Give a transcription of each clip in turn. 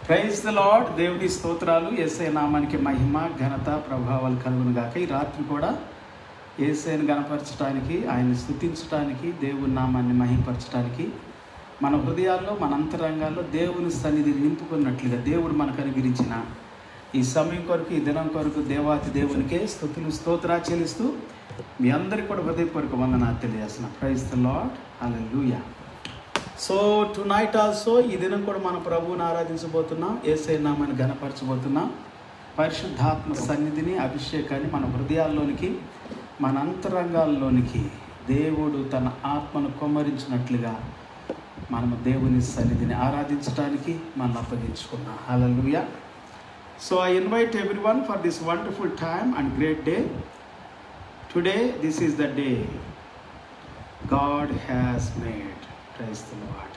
Praise the lord. దేవుని స్తోత్రాలు. యేసయ్య నామానికి మహిమ ఘనత ప్రభావాలు కలుగును గాక. ఈ రాత్రి కూడా యేసయ్యను గణపరచడానికి, ఆయన్ని స్తుతించడానికి, దేవుని నామాన్ని మహిమపరచడానికి మన హృదయాల్లో, మన అంతరంగాల్లో దేవుని సన్నిధిని నింపుకున్నట్లుగా దేవుడు మనకు అనుగ్రహించిన ఈ సమయం కొరకు, ఈ దినం కొరకు దేవాతి దేవునికే స్తుతులు స్తోత్రాలు చెల్లిస్తూ మీ అందరికీ కూడా హృదయపూర్వక వందనాలు తెలియజేస్తున్నాను. Praise the Lord. Hallelujah. So tonight also ఈ దినం కూడా మన ప్రభువుని ఆరాధించబోతున్నాం, యేసయ్య నామాన్ని ఘనపరచబోతున్నాం. పరిశుద్ధాత్మ సన్నిధిని, అభిషేకాన్ని మన హృదయాల్లోనికి, మన అంతరంగాల్లోనికి దేవుడు తన ఆత్మను కుమ్మరించినట్లుగా మనము దేవుని సన్నిధిని ఆరాధించడానికి మనల్ని అప్పగించుకున్నాం. Hallelujah. So I invite everyone for this wonderful time and great day. Today this is the day God has made. Praise the Lord.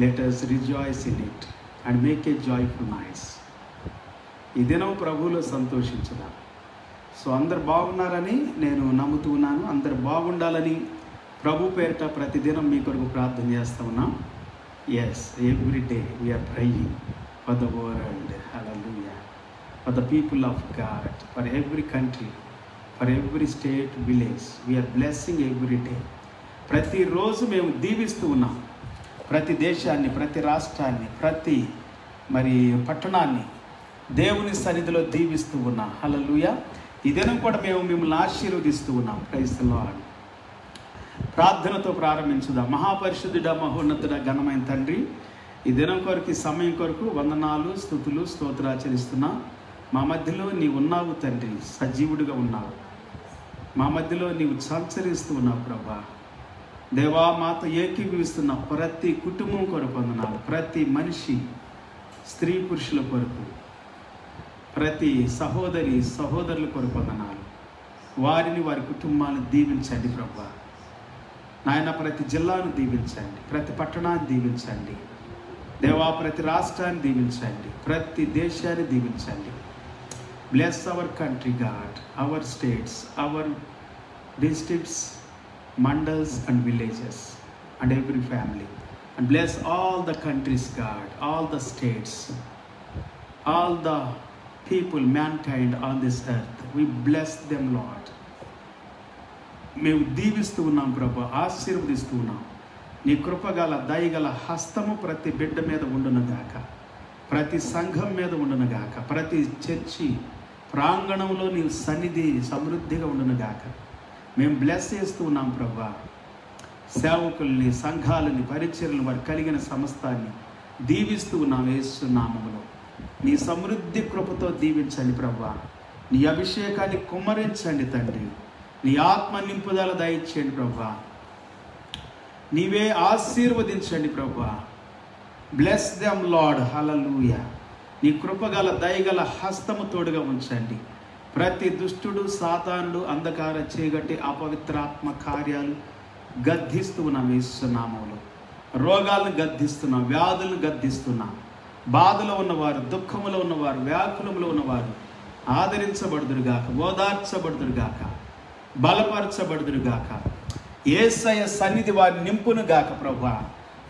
Let us rejoice in it and make a joyful noise. ఈ దినం ప్రభువులో సంతోషించుదాం. So అందరు బాగున్నారని నేను నమ్ముతూ ఉన్నాను. అందరు బాగుండాలని ప్రభు పేరిట ప్రతిదినం మీ కొరకు ప్రార్థన చేస్తూ ఉన్నాం. Yes, every day we're praying for the world. Hallelujah. For the people of God, for every country, for every state, village. We're blessing every day. ప్రతిరోజు మేము దీవిస్తూ ఉన్నాం. ప్రతి దేశాన్ని, ప్రతి రాష్ట్రాన్ని, ప్రతి పట్టణాన్ని దేవుని సన్నిధిలో దీవిస్తూ ఉన్నాం. హల్లెలూయా. ఈ దినం కూడా మేము మిమ్మల్ని ఆశీర్వదిస్తూ ఉన్నాం. Praise the Lord. ప్రార్థనతో ప్రారంభించుదాం. మహాపరిశుద్ధుడా, మహోన్నతుడా, ఘనమైన తండ్రి, ఈ దినం కొరకు, ఈ సమయం కొరకు వందనాలు, స్తుతులు, స్తోత్రాచరిస్తున్నా. మా మధ్యలో నీవు ఉన్నావు తండ్రి, సజీవుడిగా ఉన్నావు. మా మధ్యలో నీవు సంచరిస్తూ ఉన్నావు ప్రభా. దేవా, మాతో ఏకీభవిస్తున్న ప్రతి కుటుంబం కొరకు వందనాలు. ప్రతి మనిషి, స్త్రీ పురుషుల కొరకు, ప్రతి సహోదరి సహోదరుల కొరకు వందనాలు. వారిని, వారి కుటుంబాలను దీవించండి ప్రభా. నాయన, ప్రతి జిల్లాను దీవించండి, ప్రతి పట్టణాన్ని దీవించండి దేవా. ప్రతి రాష్ట్రాన్ని దీవించండి, ప్రతి దేశాన్ని దీవించండి. Bless our country, God, our states, our districts, mandals and villages, and every family. And bless all the countries, God, all the states, all the people, mankind on this earth. We bless them, Lord. మేము దీవిస్తూ ఉన్నాం ప్రభు, ఆశీర్వదిస్తూ ఉన్నాం. నీ కృపగల, దయగల హస్తము ప్రతి బిడ్డ మీద ఉండునుగాక, ప్రతి సంఘం మీద ఉండునుగాక, ప్రతి చర్చి ప్రాంగణంలో నీ సన్నిధి సమృద్ధిగా ఉండునుగాక. మేము బ్లెస్ చేస్తూ ఉన్నాం ప్రభా. సేవకుల్ని, సంఘాలని, పరిచర్యలను, వారు కలిగిన సమస్తాన్ని దీవిస్తూ ఉన్నాం యేసు నామములో. నీ సమృద్ధి కృపతో దీవించండి ప్రభా. నీ అభిషేకాన్ని కుమ్మరించండి తండ్రి. నీ ఆత్మ నింపుదల దయచేయండి ప్రభా. నీవే ఆశీర్వదించండి ప్రభా. Bless them Lord. హల్లెలూయా. నీ కృపగల, దయగల హస్తము తోడుగా ఉంచండి. ప్రతి దుష్టుడు, సాతానుడు, అంధకార చీకటి, అపవిత్రాత్మ కార్యాలు గద్దిస్తూ ఉన్నాం యేసు నామములో. రోగాలను గద్దిస్తున్నాం, వ్యాధులను గద్దిస్తున్నాం. బాధలో ఉన్నవారు, దుఃఖములో ఉన్నవారు, వ్యాకులములో ఉన్నవారు ఆదరించబడుదురుగాక, ఓదార్చబడుదురుగాక, బలపరచబడుదురుగాక. యేసయ్య సన్నిధి వారిని నింపునుగాక ప్రభా.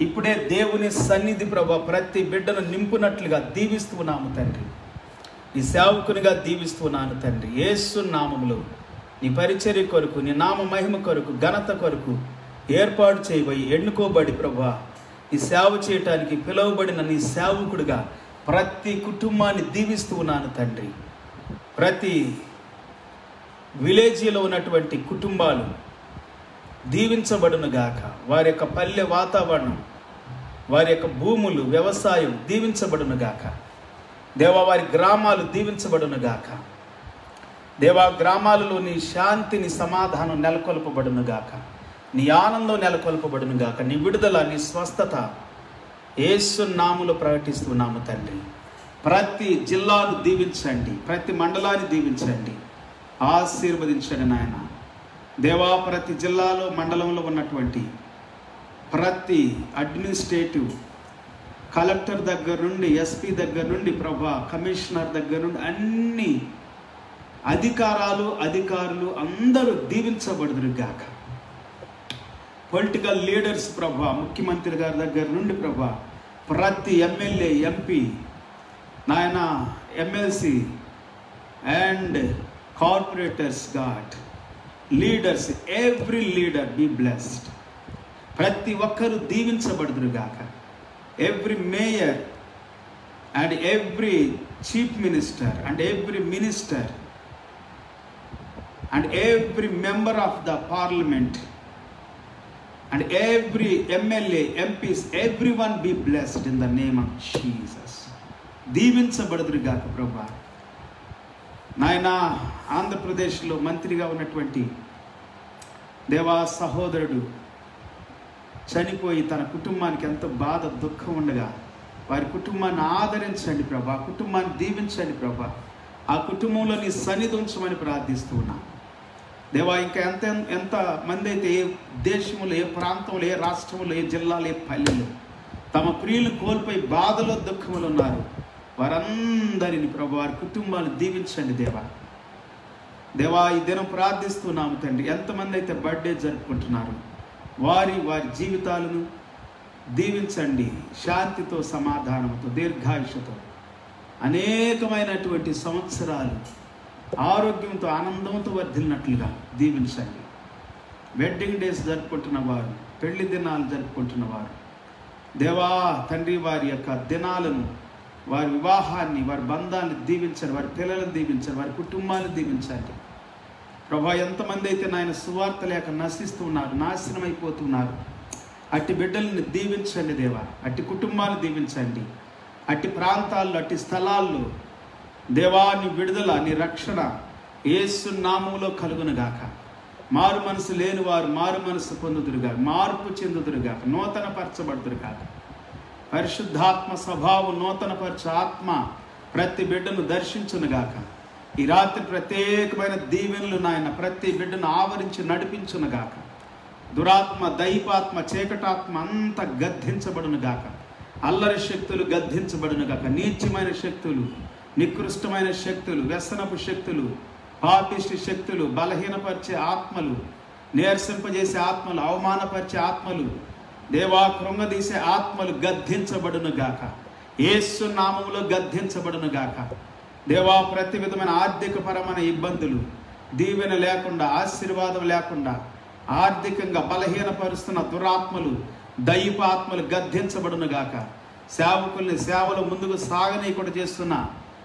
ఇప్పుడే దేవుని సన్నిధి ప్రభా ప్రతి బిడ్డను నింపునట్లుగా దీవిస్తున్నాము తండ్రి. నీ సేవకునిగా దీవిస్తున్నాను తండ్రి. యేసు నామములో నీ పరిచర్య కొరకు, నీ నామ మహిమ కొరకు, ఘనత కొరకు ఏర్పాటు చేయబోయి ఎన్నుకోబడి ప్రభా నీ సేవ చేయటానికి పిలువబడిన నీ సేవకుడిగా ప్రతి కుటుంబాన్ని దీవిస్తూ ఉన్నాను తండ్రి. ప్రతి విలేజీలో ఉన్నటువంటి కుటుంబాలు దీవించబడునుగాక. వారి యొక్క పల్లె వాతావరణం, వారి యొక్క భూములు, వ్యవసాయం దీవించబడునుగాక. దేవా, వారి గ్రామాలు దీవించబడునుగాక. దేవా, గ్రామాలలో నీ శాంతిని, సమాధానం నెలకొల్పబడునుగాక. నీ ఆనందం నెలకొల్పబడునుగాక. నీ విడుదల, నీ స్వస్థత యేసు నామములో ప్రకటిస్తున్నాము తండ్రి. ప్రతి జిల్లాను దీవించండి, ప్రతి మండలాన్ని దీవించండి, ఆశీర్వదించండి నాయన. దేవా, ప్రతి జిల్లాలో, మండలంలో ఉన్నటువంటి ప్రతి అడ్మినిస్ట్రేటివ్, కలెక్టర్ దగ్గర నుండి, ఎస్పీ దగ్గర నుండి ప్రభా, కమిషనర్ దగ్గర నుండి అన్ని అధికారులు అందరూ దీవించబడుదురుగాక. పొలిటికల్ లీడర్స్ ప్రభా, ముఖ్యమంత్రి గారి దగ్గర నుండి ప్రభా, ప్రతి ఎమ్మెల్యే, ఎంపీ, నాయన MLC and corporators God, leaders, every leader be blessed. ప్రతి ఒక్కరూ దీవించబడుదురుగాక. Every mayor and every chief minister and every minister and every member of the parliament and every MLA, MPs, everyone be blessed in the name of Jesus. దీవించబడుదురుగాక ప్రభువా. నాయన ఆంధ్రప్రదేశ్లో మంత్రిగా ఉన్నటువంటి దేవా సహోదరుడు చనిపోయి తన కుటుంబానికి ఎంతో బాధ, దుఃఖం ఉండగా వారి కుటుంబాన్ని ఆదరించండి ప్రభా, కుటుంబాన్ని దీవించండి ప్రభా. ఆ కుటుంబంలో నీ సన్నిధి ఉంచమని ప్రార్థిస్తూ ఉన్నా దేవా. ఇంకా ఎంత మంది అయితే ఏ దేశంలో, ఏ ప్రాంతంలో, ఏ రాష్ట్రంలో, ఏ జిల్లాలో, ఏ పల్లెలో తమ ప్రియులు కోల్పోయి బాధలో, దుఃఖములు ఉన్నారు, వారందరిని ప్రభా, వారి కుటుంబాన్ని దీవించండి దేవా. దేవా, ఈ దినం ప్రార్థిస్తున్నాము తండ్రి. ఎంతమంది అయితే బర్త్డే జరుపుకుంటున్నారు వారి జీవితాలను దీవించండి. శాంతితో, సమాధానంతో, దీర్ఘాయుషతో అనేకమైనటువంటి సంవత్సరాలు ఆరోగ్యంతో, ఆనందంతో వర్ధిల్లినట్లుగా దీవించండి. వెడ్డింగ్ డేస్ జరుపుకుంటున్న వారు, పెళ్లి దినాలు జరుపుకుంటున్న వారు దేవా తండ్రి, వారి యొక్క దినాలను, వారి వివాహాన్ని, వారి బంధాన్ని దీవించండి. వారి పిల్లలను దీవించండి. వారి కుటుంబాన్ని దీవించండి ప్రభా. ఎంతమంది అయితే నాయన సువార్త లేక నశిస్తూ ఉన్నారు, నాశనం అయిపోతున్నారు, అట్టి బిడ్డల్ని దీవించండి దేవా. అట్టి కుటుంబాన్ని దీవించండి. అట్టి ప్రాంతాల్లో, అట్టి స్థలాల్లో దేవా నీ విడుదల, నీ రక్షణ యేసు నామములో కలుగునుగాక. మారు మనసు లేని వారు మారు మనసు పొందుదురుగాక, మార్పు చెందుదురుగాక, నూతన పరచబడుదురుగాక. పరిశుద్ధాత్మ స్వభావం నూతనపరచు ఆత్మ ప్రతి బిడ్డను దర్శించునుగాక. ఈ రాత్రి ప్రత్యేకమైన దీవెనలు నాయన ప్రతి బిడ్డను ఆవరించి నడిపించునుగాక. దురాత్మ, దైపాత్మ, చీకటాత్మ అంతా గద్దించబడునుగాక. అల్లరి శక్తులు గద్దించబడునుగాక. నీచమైన శక్తులు, నికృష్టమైన శక్తులు, వ్యసనపు శక్తులు, పాపిష్టి శక్తులు, బలహీనపరిచే ఆత్మలు, నీరసింపజేసే ఆత్మలు, అవమానపరిచే ఆత్మలు, దేవా కృంగదీసే ఆత్మలు గద్దించబడునుగాక. యేసు నామములో గద్దించబడునుగాక. దేవా ప్రతి విధమైన ఆర్థికపరమైన ఇబ్బందులు, దీవెన లేకుండా, ఆశీర్వాదం లేకుండా ఆర్థికంగా బలహీనపరుస్తున్న దురాత్మలు, దైవాత్మలు గద్దించబడునుగాక. సేవకుల్ని సేవలు ముందుకు సాగనీయకుండా చేస్తున్న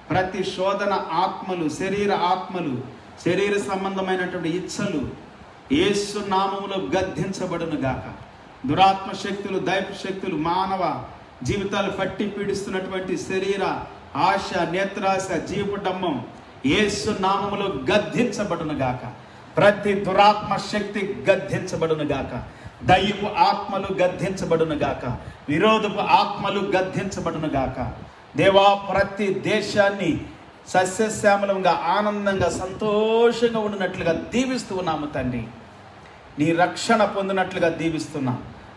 ప్రతి శోధన ఆత్మలు, శరీర ఆత్మలు, శరీర సంబంధమైనటువంటి ఇచ్చలు యేసు నామములో గద్దించబడునుగాక. దురాత్మ శక్తులు, దైవ శక్తులు మానవ జీవితాలు పట్టి పీడిస్తున్నటువంటి శరీర ఆశ, నేత్రాశ, జీవడమ్మం యేసు నామములో గద్దించబడునుగాక. ప్రతి దురాత్మ శక్తి గద్దించబడునుగాక. దైవ ఆత్మలు గద్దించబడునుగాక. విరోధపు ఆత్మలు గద్దించబడునుగాక. దేవా ప్రతి దేశాన్ని సస్యశ్యామలంగా, ఆనందంగా, సంతోషంగా ఉండినట్లుగా దీవిస్తూ ఉన్నాము తండ్రి. నీ రక్షణ పొందినట్లుగా దీవిస్తున్నా,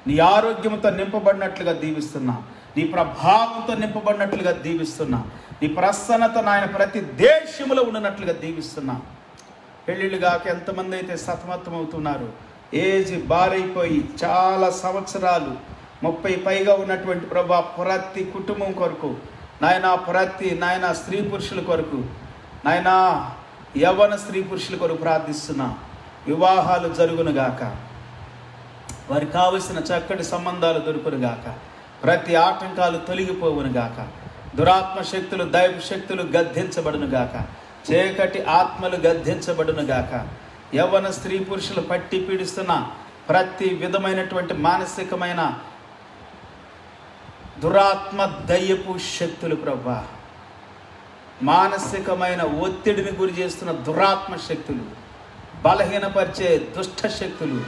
నీ ఆరోగ్యంతో నింపబడినట్లుగా దీవిస్తున్నా, నీ ప్రభావంతో నింపబడినట్లుగా దీవిస్తున్నా, నీ ప్రసన్నత నాయన ప్రతి దేశంలో ఉన్నట్లుగా దీవిస్తున్నా. పెళ్ళిళ్ళు కాక ఎంతమంది అయితే సతమతం అవుతున్నారు, ఏజ్ బారైపోయి చాలా సంవత్సరాలు 30 పైగా ఉన్నటువంటి ప్రభా ప్రతి కుటుంబం కొరకు నాయన, ప్రతి నాయన స్త్రీ పురుషుల కొరకు నాయన, యవ్వన స్త్రీ పురుషుల కొరకు ప్రార్థిస్తున్నా. వివాహాలు జరుగునుగాక, వారికి కావలసిన చక్కటి సంబంధాలు దొరుకునుగాక, ప్రతి ఆటంకాలు తొలగిపోవునుగాక, దురాత్మ శక్తులు, దైవ శక్తులు గద్దించబడునుగాక, చీకటి ఆత్మలు గద్దించబడునుగాక. యవ్వన స్త్రీ పురుషులు పట్టి పీడిస్తున్న ప్రతి విధమైనటువంటి మానసికమైన దురాత్మ, దయ్యపు శక్తులు ప్రభా, మానసికమైన ఒత్తిడిని గురి చేస్తున్న దురాత్మ శక్తులు, బలహీనపరిచే దుష్ట శక్తులు,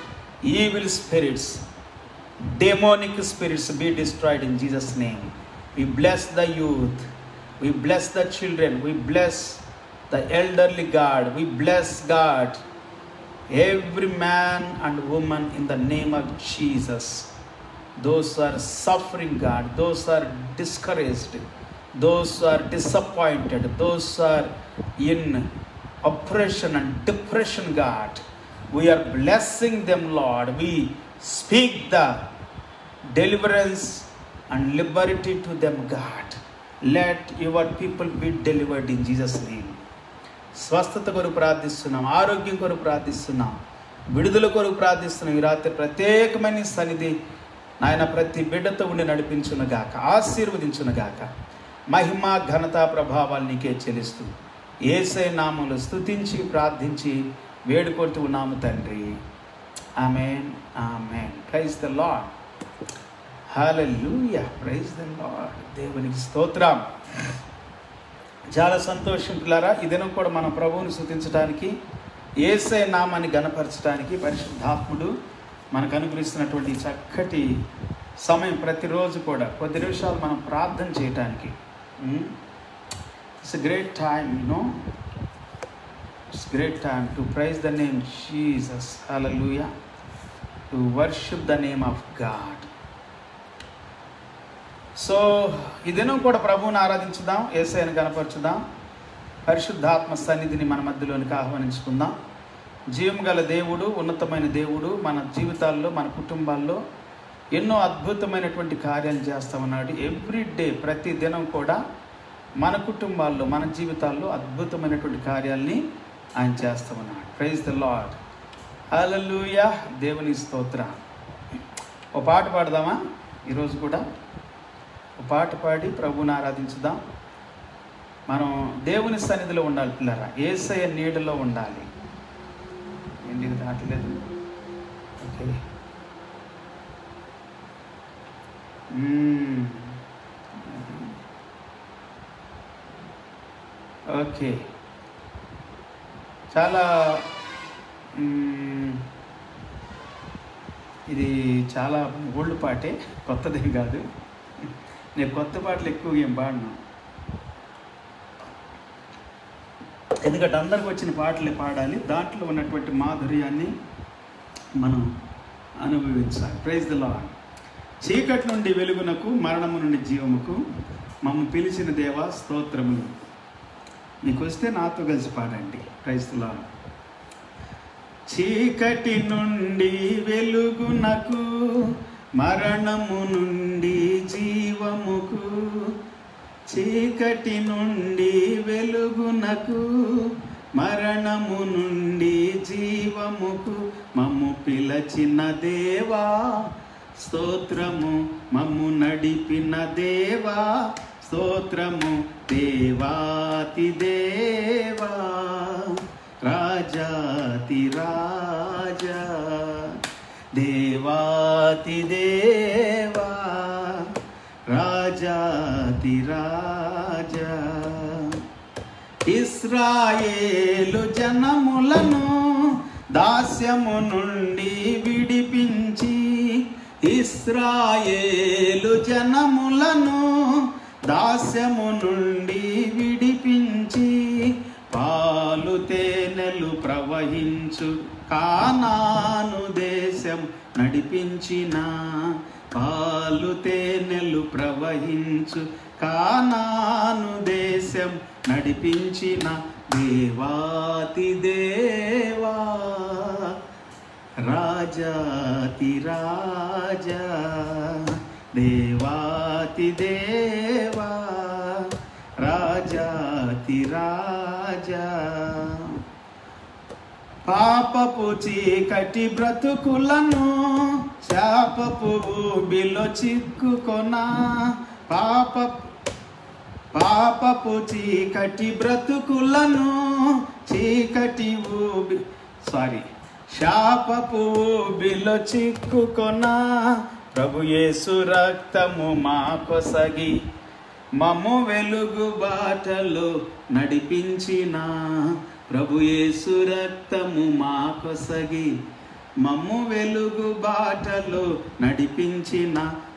evil spirits, demonic spirits be destroyed in Jesus' name. We bless the youth, we bless the children, we bless the elderly God, we bless God, every man and woman in the name of Jesus. Those who are suffering, God, those who are discouraged, those who are disappointed, those who are in oppression and depression, God, we are blessing them, Lord. We speak the deliverance and Liberty to them God. Let your people be delivered in Jesus name. స్వస్థత కొరకు ప్రార్థిస్తున్నాం, ఆరోగ్యం కొరకు ప్రార్థిస్తున్నాం, విడుదల కొరకు ప్రార్థిస్తున్నాం. ఈ రాత్రి ప్రత్యేకమైన సన్నిధి నాయన ప్రతి బిడ్డతో ఉండి నడిపించునుగాక, ఆశీర్వదించునుగాక. మహిమ ఘనత ప్రభావాలు నీకే చెల్లిస్తూ యేసయ్య నామములో స్తుతించి ప్రార్థించి వేడుకుంటూ ఉన్నాము తండ్రి. Amen, amen. Praise the Lord. Hallelujah. Praise the Lord. దేవునికి స్తోత్రం. చాలా సంతోషం పిల్లారా. ఈ దినం కూడా మనం ప్రభువుని స్తుతించడానికి, యేసయ్య నామాన్ని ఘనపరచడానికి పరిశుద్ధాత్ముడు మనకు అనుగ్రహిస్తున్నటువంటి చక్కటి సమయం. ప్రతిరోజు కూడా కొద్ది నిమిషాలు మనం ప్రార్థన చేయటానికి. It's a great time, it's great time to praise the name Jesus. Hallelujah. To worship the name of God. So ఈ దినం కూడా ప్రభువుని ఆరాధించుదాం, యేసయ్యను కనపరచుదాం, పరిశుద్ధాత్మ సన్నిధిని మన మధ్యలోనికి ఆహ్వానించుకుందాం. జీవం గల దేవుడు, ఉన్నతమైన దేవుడు మన జీవితాల్లో, మన కుటుంబాల్లో ఎన్నో అద్భుతమైనటువంటి కార్యాలు చేస్తూ ఉన్నాడు. ఎవ్రీ డే, ప్రతి దినం కూడా మన కుటుంబాల్లో, మన జీవితాల్లో అద్భుతమైనటువంటి కార్యాలని ఆయన చేస్తూ ఉన్నాడు. Praise the Lord. హల్లెలూయా. దేవుని స్తోత్రం. ఒక పాట పాడదామా? ఈరోజు కూడా ఒక పాట పాడి ప్రభువుని ఆరాధించుదాం. మనం దేవుని సన్నిధిలో ఉండాలి పిల్లరా, యేసయ్య నీడలో ఉండాలి. ఏంటి దాటలేదు? ఓకే. ఓకే, చాలా ఇది చాలా ఓల్డ్ పాటే, కొత్తదేం కాదు. నేను కొత్త పాటలు ఎక్కువగా ఏం పాడను, ఎందుకంటే అందరికి వచ్చిన పాటలే పాడాలి. దాంట్లో ఉన్నటువంటి మాధుర్యాన్ని మనం అనుభవించాలి. Praise the Lord. చీకటి నుండి వెలుగునకు, మరణము నుండి జీవముకు మమ్మల్ని పిలిచిన దేవా స్తోత్రములు. మీకు వస్తే నాతో కలిసి పాడండి. Praise the Lord. చీకటి నుండి వెలుగునకు, మరణము నుండి జీవముకు, చీకటి నుండి వెలుగునకు, మరణము నుండి జీవముకు మమ్ము పిలచిన దేవా స్తోత్రము, మమ్ము నడిపిన దేవా స్తోత్రము. దేవాతి దేవా, రాజాతి రాజా, దేవాతి దేవా, రాజాతి రాజా. ఇశ్రాయేలు జనములను దాస్యము నుండి విడిపించి, ఇశ్రాయేలు జనములను దాస్యము నుండి విడిపించి, పాలు తేనెలు ప్రవహించు కానాను దేశం నడిపించిన, పాలు తేనెలు ప్రవహించు కానాను దేశం నడిపించిన దేవాతి దేవా, రాజాతి రాజా, దేవాతి దేవా, రాజాతి రాజా. పాపపు చీకటి బ్రతుకులను శాపపు ఊబిలో చిక్కుకొనా, పాపపు చీకటి బ్రతుకులను శాపపు ఊబిలో చిక్కుకొనా, ప్రభు యేసు రక్తము మా కొసగి మమ్ము వెలుగు బాటలో నడిపించిన, ప్రభు యేసు రక్తము మా కొసగి మమ్ము వెలుగు బాటలో నడిపించిన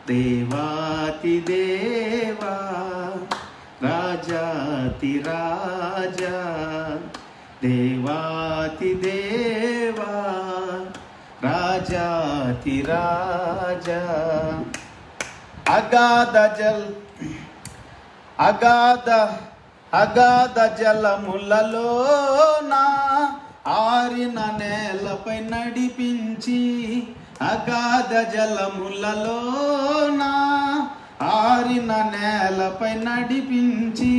దేవాతి దేవా, రాజాతి రాజా, దేవాతి దేవా, రాజాతి రాజా. అగాధ జలములలోన ఆరిన నేలపై నడిపించి, అగాధ జలములలోన ఆరిన నేలపై నడిపించి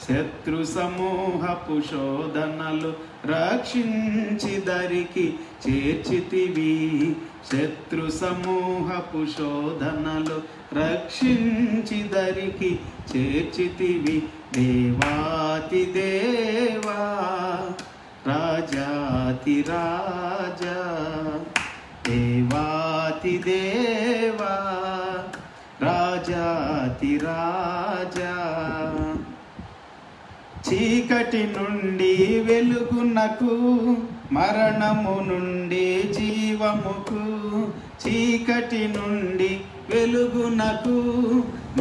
శత్రు సమూహపు శోధనలు రక్షించి దరికి చేర్చితివి. శత్రు సమూహపు శోధనలు రక్షించి దరికి చేర్చితివి. దేవాతి దేవా రాజాతి రాజా, దేవాతి దేవా రాజాతి రాజా. చీకటి నుండి వెలుగునకు, మరణము నుండి జీవముకు. చీకటి నుండి వెలుగునకు,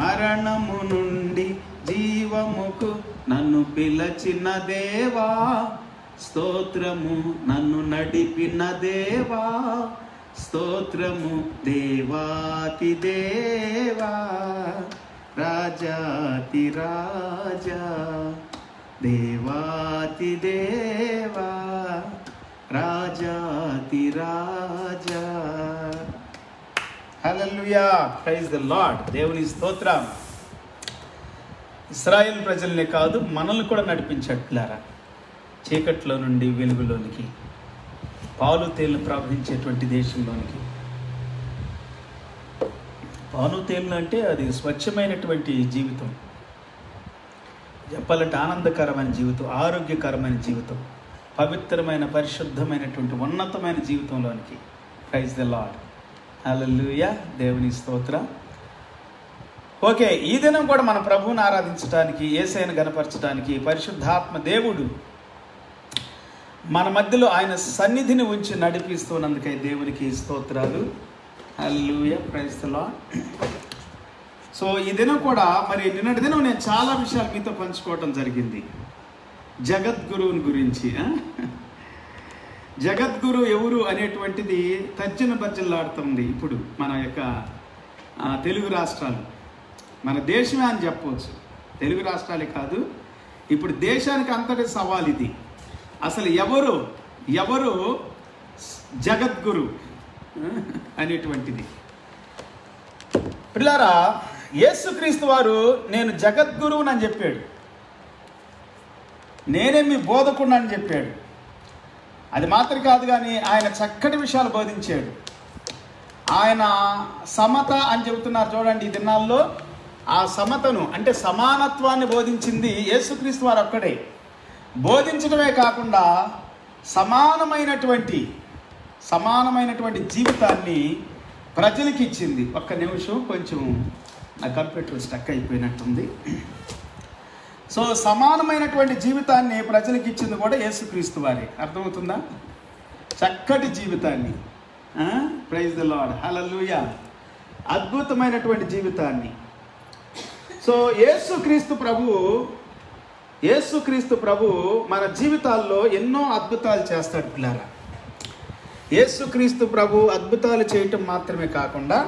మరణము నుండి జీవముకు నన్ను పిలచిన దేవా స్తోత్రము. నన్ను నడిపిన దేవా స్తోత్రము. దేవాతి దేవా రాజాతి రాజా, దేవాతి దేవా రాజాతి రాజా. హల్లెలూయా, ప్రైజ్ ది లార్డ్. దేవుని స్తోత్రం. ఇశ్రాయేల్ ప్రజల్నే కాదు, మనల్ని కూడా నడిపించట్లారా చీకట్లో నుండి వెలుగులోనికి, పాలు తేళ్లు ప్రవహించేటువంటి దేశంలోనికి. పాలు తేళ్లు అంటే అది స్వచ్ఛమైనటువంటి జీవితం, చెప్పాలంటే ఆనందకరమైన జీవితం, ఆరోగ్యకరమైన జీవితం, పవిత్రమైన పరిశుద్ధమైనటువంటి ఉన్నతమైన జీవితంలోనికి. Praise the Lord. హల్లెలూయా, దేవుని స్తోత్రం. ఓకే, ఈ దినం కూడా మన ప్రభువుని ఆరాధించడానికి, యేసయ్యను గణపరచడానికి పరిశుద్ధాత్మ దేవుడు మన మధ్యలో ఆయన సన్నిధిని ఉంచి నడిపిస్తున్నందుకై దేవునికి స్తోత్రాలు. హల్లెలూయా, ప్రైజ్ ది లార్డ్. సో ఈ దినం కూడా మరి నిన్నటి దినం నేను చాలా విషయాలు మీతో పంచుకోవటం జరిగింది జగద్గురువుని గురించి. జగద్గురు ఎవరు అనేటువంటిది తర్జన భర్జనలాడుతుంది ఇప్పుడు మన యొక్క తెలుగు రాష్ట్రాలు, మన దేశమే అని చెప్పవచ్చు. తెలుగు రాష్ట్రాలే కాదు, ఇప్పుడు దేశానికి అంతటి సవాల్ ఇది. అసలు ఎవరు జగద్గురు అనేటువంటిది. పిల్లారా, యేసుక్రీస్తు వారు నేను జగద్గురువుని అని చెప్పాడు, నేనే మీ బోధకుడిని అని చెప్పాడు. అది మాత్రం కాదు కానీ ఆయన చక్కటి విషయాలు బోధించాడు. ఆయన సమత అని చెబుతున్నారు చూడండి ఈ దినాల్లో. ఆ సమతను అంటే సమానత్వాన్ని బోధించింది యేసుక్రీస్తు వారు ఒక్కడే. బోధించడమే కాకుండా సమానమైనటువంటి జీవితాన్ని ప్రజలకి ఇచ్చింది. ఒక్క నిమిషం, కొంచెం నా కంప్యూటర్ స్టక్ అయిపోయినట్టుంది. సో సమానమైనటువంటి జీవితాన్ని ప్రజలకు ఇచ్చింది కూడా యేసుక్రీస్తు వారే. అర్థమవుతుందా? చక్కటి జీవితాన్ని. Praise the Lord. హల్లెలూయా. అద్భుతమైనటువంటి జీవితాన్ని. సో యేసుక్రీస్తు ప్రభు మన జీవితాల్లో ఎన్నో అద్భుతాలు చేస్తాడు పిల్లారా. యేసుక్రీస్తు ప్రభు అద్భుతాలు చేయటం మాత్రమే కాకుండా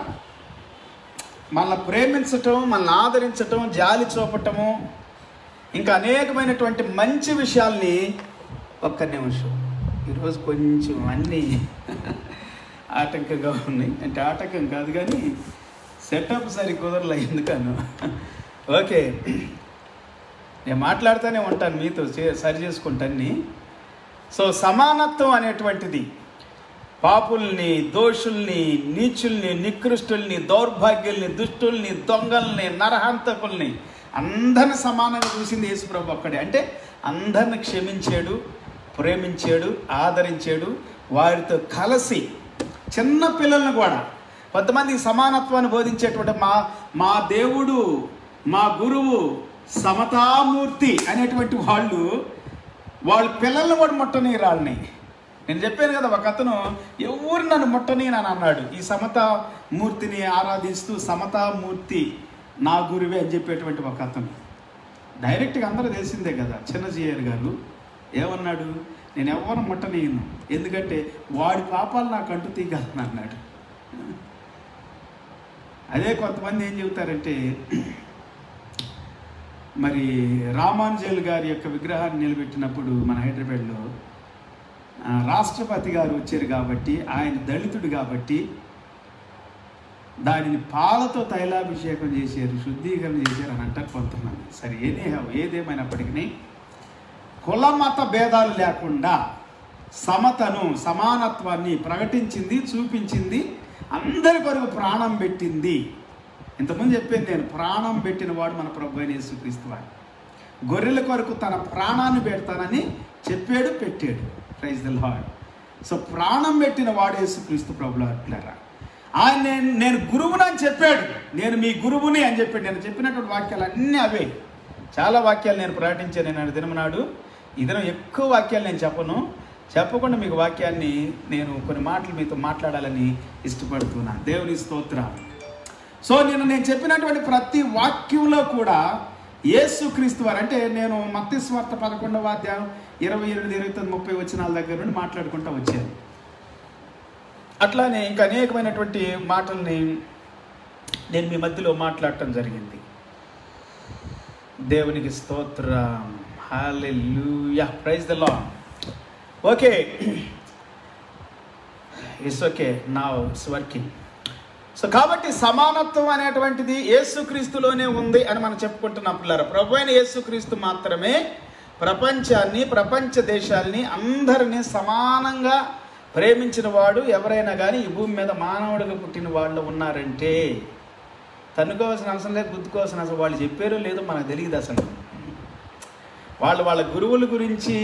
మనల్ని ప్రేమించటం, మనల్ని ఆదరించటం, జాలి చూపటము, ఇంకా అనేకమైనటువంటి మంచి విషయాల్ని. ఒక్క నిమిషం, ఈరోజు కొంచెం అన్నీ ఆటంకంగా ఉన్నాయి. అంటే ఆటంకం కాదు కానీ సెటప్ సరి కుదరలే ఎందుకను. ఓకే, నేను మాట్లాడుతూనే ఉంటాను మీతో, సరి చేసుకుంటాన్ని. సో సమానత్వం అనేటువంటిది పాపుల్ని, దోషుల్ని, నీచుల్ని, నికృష్టుల్ని, దౌర్భాగ్యుల్ని, దుష్టుల్ని, దొంగల్ని, నరహంతకుల్ని అందరిని సమానంగా చూసింది యేసుప్రభు ఒక్కడే. అంటే అందరిని క్షమించాడు, ప్రేమించాడు, ఆదరించాడు. వారితో కలిసి చిన్న పిల్లల్ని కూడా, కొంతమందికి సమానత్వాన్ని బోధించేటువంటి మా దేవుడు, మా గురువు సమతామూర్తి అనేటువంటి వాళ్ళ పిల్లల్ని కూడా ముట్టనీరు వాళ్ళని. నేను చెప్పాను కదా, ఒక అతను ఎవరు నన్ను ముట్టనీయని అన్నాడు. ఈ సమతామూర్తిని ఆరాధిస్తూ సమతామూర్తి నా గురువే అని చెప్పేటువంటి ఒక అతను. డైరెక్ట్గా అందరూ తెలిసిందే కదా, చిన్నజీయర్ గారు ఏమన్నాడు, నేను ఎవరిని ముట్టనీయను, ఎందుకంటే వాడి పాపాలు నాకు అంటు తీయగలను అన్నాడు. అదే కొంతమంది ఏం చెబుతారంటే, మరి రామానుజులు గారి యొక్క విగ్రహాన్ని నిలబెట్టినప్పుడు మన హైదరాబాద్లో రాష్ట్రపతి గారు వచ్చారు కాబట్టి, ఆయన దళితుడు కాబట్టి దానిని పాలతో తైలాభిషేకం చేశారు, శుద్ధీకరణ చేశారు అని అంటారు కొంతమంది. సరే, ఏదేమైనప్పటికీ కుల మత భేదాలు లేకుండా సమతను, సమానత్వాన్ని ప్రకటించింది, చూపించింది, అందరి కొరకు ప్రాణం పెట్టింది. ఇంతకుముందు చెప్పాను నేను, ప్రాణం పెట్టిన వాడు మన ప్రభు అయిన యేసుక్రీస్తు వాడు. గొర్రెల కొరకు తన ప్రాణాన్ని పెడతానని చెప్పాడు, పెట్టాడు. Praise the lord. సో ప్రాణం పెట్టిన వాడు యేసుక్రీస్తు ప్రభులారా. ఆయన నేను గురువుని అని చెప్పాడు, నేను మీ గురువుని అని చెప్పాడు. నేను చెప్పినటువంటి వాక్యాలు అన్నీ అవే. చాలా వాక్యాలు నేను ప్రకటించాను. నేను దినమనాడు ఈ దినం ఎక్కువ వాక్యాలు నేను చెప్పకుండా మీకు వాక్యాన్ని నేను కొన్ని మాటలు మీతో మాట్లాడాలని ఇష్టపడుతున్నాను. దేవుని స్తోత్రం. సో నేను చెప్పినటువంటి ప్రతి వాక్యంలో కూడా యేసుక్రీస్తు వారు, అంటే నేను మత్తయి సువార్త 11వ అధ్యాయం 28, 29, 30 వచనాల దగ్గర నుండి మాట్లాడుకుంటూ వచ్చాను. అట్లానే ఇంకా అనేకమైనటువంటి మాటల్ని నేను మీ మధ్యలో మాట్లాడటం జరిగింది. దేవునికి స్తోత్రం. Hallelujah. Praise the Lord. Okay, it's okay, now it's working. So కాబట్టి సమానత్వం అనేటువంటిది యేసుక్రీస్తులోనే ఉంది అని మనం చెప్పుకుంటున్నాం పిల్లలు. ప్రభు అయిన యేసుక్రీస్తు మాత్రమే ప్రపంచాన్ని, ప్రపంచ దేశాలని, అందరినీ సమానంగా ప్రేమించిన వాడు. ఎవరైనా కానీ ఈ భూమి మీద మానవుడిగా పుట్టిన వాళ్ళు ఉన్నారంటే తన్నుకోవాల్సిన అవసరం లేదు, గుర్తుకోవాల్సిన అవసరం. వాళ్ళు చెప్పారో లేదో మనకు తెలియదు. అసలు వాళ్ళ గురువుల గురించి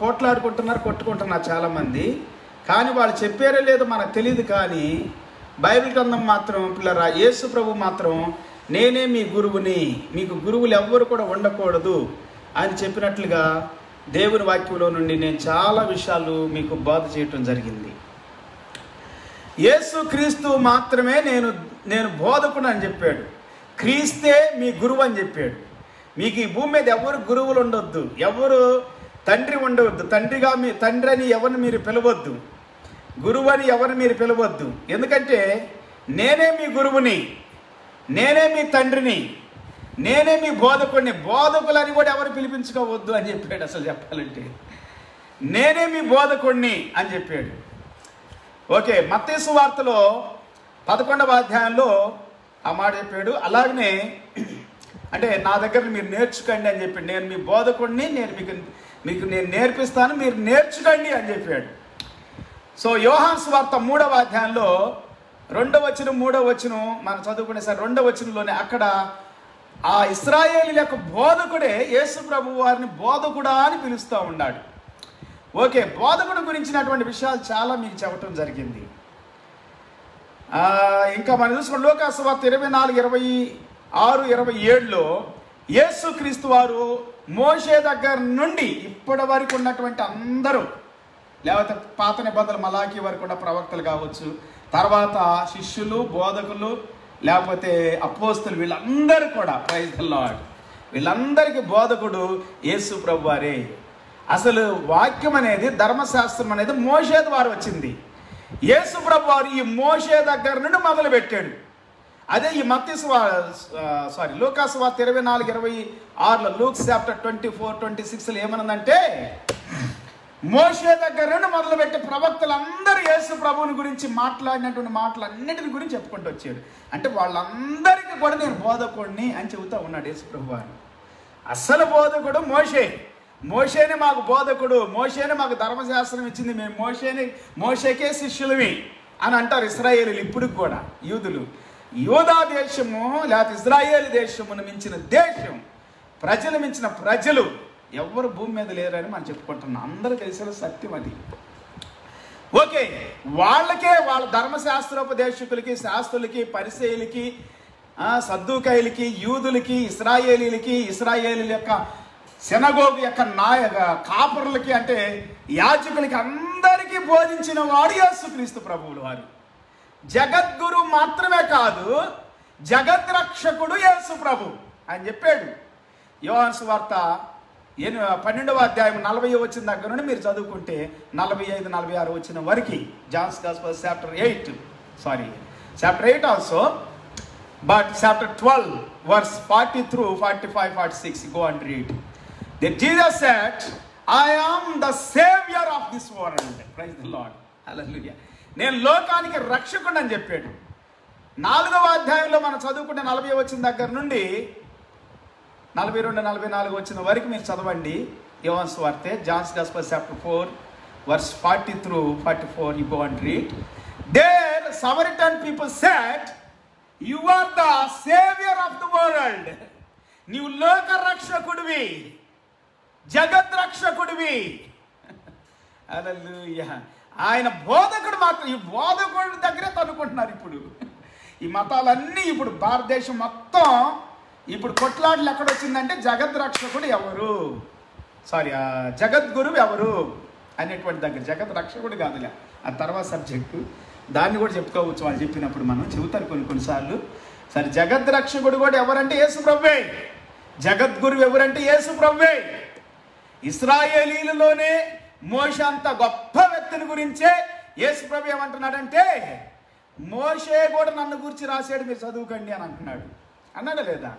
పోట్లాడుకుంటున్నారు, కొట్టుకుంటున్నారు చాలామంది. కానీ వాళ్ళు చెప్పారో లేదో మనకు తెలియదు. కానీ బైబిల్ గ్రంథం మాత్రం పిల్లరా, యేసు ప్రభు మాత్రం నేనే మీ గురువుని, మీకు గురువులు ఎవ్వరు కూడా ఉండకూడదు అని చెప్పినట్లుగా దేవుని వాక్యంలో నుండి నేను చాలా విషయాలు మీకు బోధ చేయటం జరిగింది. యేసు క్రీస్తు మాత్రమే నేను బోధకుడు అని చెప్పాడు. క్రీస్తే మీ గురువు అని చెప్పాడు. మీకు ఈ భూమి మీద ఎవరు గురువులు ఉండొద్దు, ఎవరు తండ్రి ఉండవద్దు. తండ్రి అని ఎవరిని మీరు పిలవద్దు, గురువు అని ఎవరిని మీరు పిలవద్దు. ఎందుకంటే నేనే మీ గురువుని, నేనే మీ తండ్రిని, నేనే మీ బోధకుడిని. బోధకులని కూడా ఎవరు పిలిపించుకోవద్దు అని చెప్పాడు. అసలు చెప్పాలంటే నేనే మీ బోధకుడిని అని చెప్పాడు. ఓకే, మత్తయి సువార్తలో 11వ అధ్యాయంలో ఆ మాట చెప్పాడు. అలాగనే అంటే నా దగ్గర మీరు నేర్చుకోండి అని చెప్పాడు. నేను మీ బోధకుడిని, నేను మీకు నేను నేర్పిస్తాను, మీరు నేర్చుకోండి అని చెప్పాడు. సో యోహాను సువార్త 3వ అధ్యాయంలో 2వ వచనం 3వ వచనం మనం చదువుకునే సార్ 2వ వచనంలోనే అక్కడ ఆ ఇశ్రాయేలీయుల యొక్క బోధకుడే యేసు ప్రభు వారిని బోధకుడా అని పిలుస్తూ ఉన్నాడు. ఓకే, బోధకుడు గురించినటువంటి విషయాలు చాలా మీకు చెప్పడం జరిగింది. ఇంకా మనం చూసుకున్న లూకా సువార్త 24, 26, 27లో యేసుక్రీస్తు వారు మోషే దగ్గర నుండి ఇప్పటి వరకు ఉన్నటువంటి అందరూ, లేకపోతే పాత నిబంధనలు మలాకి వరకు కూడా ప్రవక్తలు కావచ్చు, తర్వాత శిష్యులు, బోధకులు, లేకపోతే అపోస్తులు, వీళ్ళందరూ కూడా ప్రైజ్ ది లార్డ్, వీళ్ళందరికీ బోధకుడు యేసు ప్రభు వారే. అసలు వాక్యం అనేది, ధర్మశాస్త్రం అనేది మోషే ద్వారా వచ్చింది. యేసు ప్రభు వారు ఈ మోషే దగ్గర నుండి మొదలు పెట్టాడు. అదే ఈ లూకా సువార్త 24, 26లో లూక్ చాప్టర్ 24, 26లో ఏమన్నదంటే మోషే దగ్గర నుండి మొదలుపెట్టి ప్రవక్తలందరూ యేసు ప్రభువుని గురించి మాట్లాడినటువంటి మాటలన్నిటిని గురించి చెప్పుకుంటూ వచ్చాడు. అంటే వాళ్ళందరికీ కూడా నేను బోధకుడిని అని చెబుతూ ఉన్నాడు యేసు ప్రభు వారు. అసలు బోధకుడు మోషేనే మాకు బోధకుడు, మోషేనే మాకు ధర్మశాస్త్రం ఇచ్చింది, మేము మోషేకే శిష్యులవి అని అంటారు ఇశ్రాయేలీలు. ఇప్పుడు కూడా యూదులు, యూదా దేశము లేకపోతే ఇజ్రాయేల్ దేశమును మించిన దేశం, ప్రజలు మించిన ప్రజలు ఎవరు భూమి మీద లేరని మనం చెప్పుకుంటున్నాం. అందరూ తెలిసిన సత్యం అది. ఓకే, వాళ్ళ ధర్మశాస్త్రోపదేశకులకి, శాస్త్రులకి, పరిసయ్యులకి, సద్దూకయ్యులకి, యూదులకి, ఇశ్రాయేలీల యొక్క సెనగోగు యొక్క కాపురులకి, అంటే యాజకులకి అందరికీ బోధించిన వాడు యేసుక్రీస్తు ప్రభువులు వారు. జగద్గురు మాత్రమే కాదు, జగద్రక్షకుడు యేసు ప్రభు అని చెప్పాడు. యోహాను సువార్త 12వ అధ్యాయం 40 వచ్చిన దగ్గర నుండి మీరు చదువుకుంటే 45, 46 వచ్చిన వరకు, Johne's gospel chapter 8 also, but chapter 12 verse 40 through 45, 46, go and read. That Jesus said, I am the savior of this world. Praise the Lord. Hallelujah. నేను లోకానికి రక్షకుడు అని చెప్పాడు. 4వ అధ్యాయంలో మనం చదువుకుంటే 40 వచ్చిన దగ్గర నుండి 42, 44 వచ్చిన వరకు మీరు చదవండి. యోహాను సువార్త, Johne's gospel chapter 4 verse 40 through 44, you go and read. There Samaritan people said, you are the savior of the world. నీవు లోక రక్షకుడివి, జగత్ రక్షకుడివి. హల్లెలూయా. ఆయన బోధకుడు మాత్రం, ఈ బోధకుడి దగ్గరే తనుకుంటున్నారు. ఇప్పుడు ఈ మతాలన్నీ ఇప్పుడు భారతదేశం మొత్తం ఇప్పుడు కొట్లాటలు ఎక్కడొచ్చిందంటే జగత్ రక్షకుడు ఎవరు, జగద్గురువు ఎవరు అనేటువంటి దగ్గర. జగత్ రక్షకుడు కాదులే, ఆ తర్వాత సబ్జెక్టు, దాన్ని కూడా చెప్పుకోవచ్చు వాళ్ళు చెప్పినప్పుడు. మనం చెబుతారు కొన్నిసార్లు. సరే, జగత్ రక్షకుడు కూడా ఎవరంటే యేసు ప్రభువే. జగద్గురువు ఎవరంటే యేసు ప్రభువే. ఇశ్రాయేలీలలోనే మోషే అంత గొప్ప వ్యక్తిని గురించే యేసు ప్రభు ఏమంటున్నాడంటే, మోషే కూడా నన్ను గురించి రాశాడు, మీరు చదువుకండి అని అంటున్నాడు. అన్నాడా లేదా?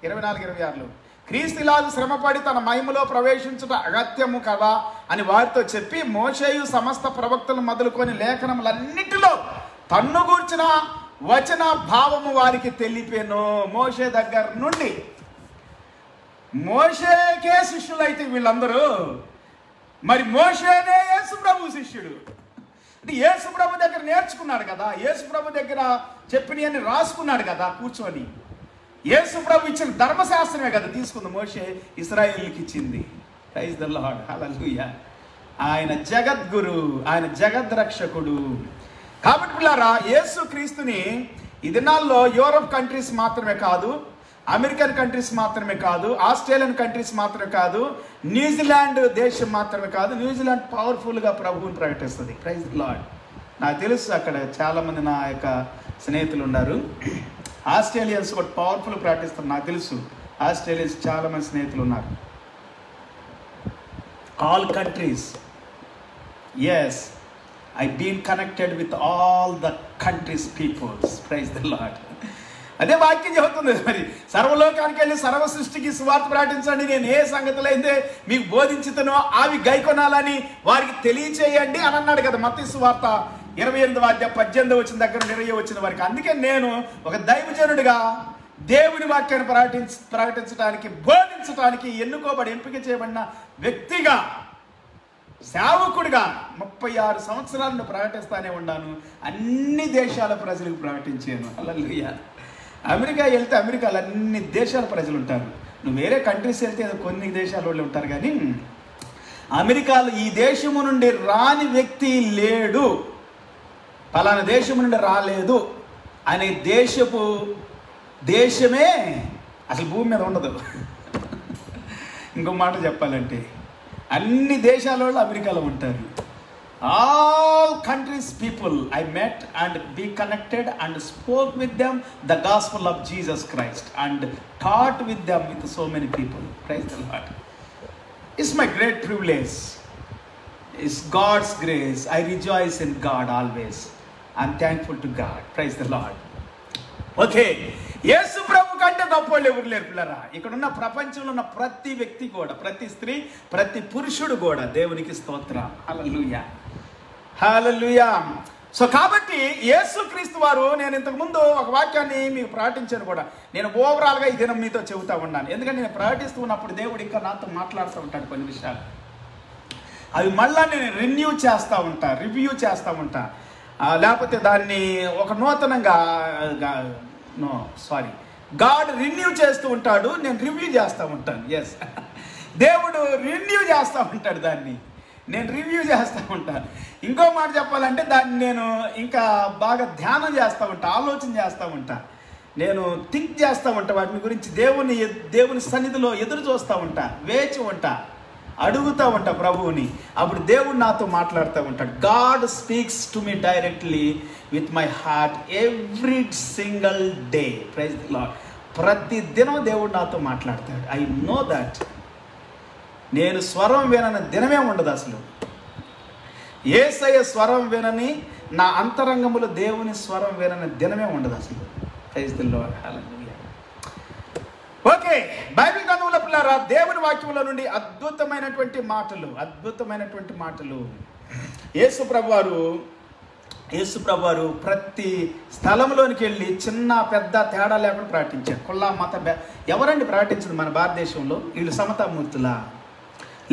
24-26లో క్రీస్తు ఇలాగ శ్రమపడి తన మహిమలో ప్రవేశించుట అగత్యము కదా అని వారితో చెప్పి, మోషేయు సమస్త ప్రవక్తలు మొదలుకొని లేఖనములన్నిటిలో తన్ను గూర్చిన వచన భావము వారికి తెలిపేను. మోషే దగ్గర నుండి, మోషేకే శిష్యులు అయితే వీళ్ళందరూ, మరి మోషేనే యేసు ప్రభు శిష్యుడు. అంటే యేసు ప్రభు దగ్గర నేర్చుకున్నాడు కదా, యేసు ప్రభు దగ్గర చెప్పినవన్నీ రాసుకున్నాడు కదా కూర్చొని. యేసు ప్రభు ఇచ్చిన ధర్మశాస్త్రమే కదా తీసుకుంది మోషే, ఇశ్రాయేలుకి ఇచ్చింది. ప్రైజ్ ద లార్డ్, హల్లెలూయా. ఆయన జగద్గురు, ఆయన జగద్రక్షకుడు. కాబట్టి పిల్లారా, యేసు క్రీస్తుని ఈ దినాల్లో యూరోప్ కంట్రీస్ మాత్రమే కాదు, అమెరికన్ కంట్రీస్ మాత్రమే కాదు, ఆస్ట్రేలియన్ కంట్రీస్ మాత్రమే కాదు, న్యూజిలాండ్ దేశం మాత్రమే కాదు, న్యూజిలాండ్ పవర్ఫుల్గా ప్రభువుని ప్రకటిస్తుంది. Praise the lord. నాకు తెలుసు, అక్కడ చాలామంది నా యొక్క స్నేహితులు ఉన్నారు. ఆస్ట్రేలియన్స్ కూడా పవర్ఫుల్ ప్రకటిస్తారు, నాకు తెలుసు. ఆస్ట్రేలియన్స్ చాలామంది స్నేహితులు ఉన్నారు. All countries, yes, I been connected with all the countries peoples. Praise the Lord. అదే వాక్యం చెబుతుంది. మరి సర్వలోకానికి వెళ్ళి సర్వ సృష్టికి సువార్త ప్రకటించండి, నేను ఏ సంగతులు అయితే మీకు బోధించుతానో అవి గైకొనాలని వారికి తెలియచేయండి అని అన్నాడు కదా మత్తయి సువార్త 28వ అధ్యాయం 18 వచ్చిన దగ్గర 20 వచ్చిన వరకు. అందుకే నేను ఒక దైవజనుడిగా దేవుని వాక్యాన్ని ప్రకటించడానికి, బోధించడానికి ఎన్నుకోబడి ఎంపిక చేయబడిన వ్యక్తిగా, సేవకుడిగా 36 సంవత్సరాలను ప్రకటిస్తానే ఉన్నాను. అన్ని దేశాల ప్రజలకు ప్రకటించాను. హల్లెలూయా. అమెరికా వెళ్తే అమెరికాలో అన్ని దేశాల ప్రజలు ఉంటారు. నువ్వు వేరే కంట్రీస్ వెళ్తే కొన్ని దేశాల వాళ్ళు ఉంటారు, కానీ అమెరికాలో ఈ దేశము నుండి రాని వ్యక్తి లేడు, పలానా దేశం నుండి రాలేదు అనే దేశమే అసలు భూమి మీద ఉండదు. ఇంకో మాట చెప్పాలంటే అన్ని దేశాల వాళ్ళు అమెరికాలో ఉంటారు. All countries people I met and be connected and spoke with them the gospel of Jesus Christ and taught with them with so many people. Praise the Lord. It's my great privilege. It's God's grace. I rejoice in God always. I'm thankful to God. Praise the Lord. Okay, యేసు ప్రభు కంటే గొప్పవాళ్ళు ఎవరు లేరు పిల్లరా. ఇక్కడ ఉన్న ప్రపంచంలో ఉన్న ప్రతి వ్యక్తి కూడా, ప్రతి స్త్రీ, ప్రతి పురుషుడు కూడా దేవునికి స్తోత్రం. హల్లెలూయా, హల్లెలూయా. సో కాబట్టి యేసుక్రీస్తు వారు, నేను ఇంతకుముందు ఒక వాక్యాన్ని మీకు ప్రకటించాను కూడా, నేను ఓవరాల్గా ఈ దినం మీతో చెబుతూ ఉన్నాను. ఎందుకంటే నేను ప్రకటిస్తూ ఉన్నప్పుడు దేవుడు ఇంకా నాతో మాట్లాడుతూ ఉంటాడు కొన్ని విషయాలు. అవి మళ్ళా నేను రివ్యూ చేస్తూ ఉంటా, లేకపోతే దాన్ని ఒక నూతనంగా గాడ్ రిన్యూ చేస్తూ ఉంటాడు, నేను రివ్యూ చేస్తూ ఉంటాను. ఎస్, దేవుడు రిన్యూ చేస్తూ ఉంటాడు, దాన్ని నేను రివ్యూ చేస్తూ ఉంటాను. ఇంకో మాట చెప్పాలంటే దాన్ని నేను ఇంకా బాగా ధ్యానం చేస్తూ ఉంటా, ఆలోచన చేస్తూ ఉంటా, నేను థింక్ చేస్తూ ఉంటా, వాటిని గురించి దేవుని సన్నిధిలో ఎదురు చూస్తూ ఉంటా, వేచి ఉంటా, అడుగుతూ ఉంటా ప్రభువుని. అప్పుడు దేవుడు నాతో మాట్లాడుతూ ఉంటాడు. God speaks to me directly with my heart every single day. Praise the Lord. ప్రతి దినం దేవుడు నాతో మాట్లాడతాడు. I know that. నేను స్వరం వినని దినమే ఉండదు అసలు. యేసయ్య స్వరం వినని, నా అంతరంగములో దేవుని స్వరం వినని దినమే ఉండదు అసలు. Praise the Lord. Hallelujah. Okay, Bible గ్రంథంలో పిల్లారా, దేవుని వాక్యంలో నుండి అద్భుతమైనటువంటి మాటలు యేసు ప్రభు వారు యేసు ప్రభువారు ప్రతి స్థలంలోనికి వెళ్ళి చిన్న పెద్ద తేడా లేకుండా ప్రకటించారు. కుల మత ఎవరండి ప్రకటించింది మన భారతదేశంలో? వీళ్ళు సమతామూర్తులా,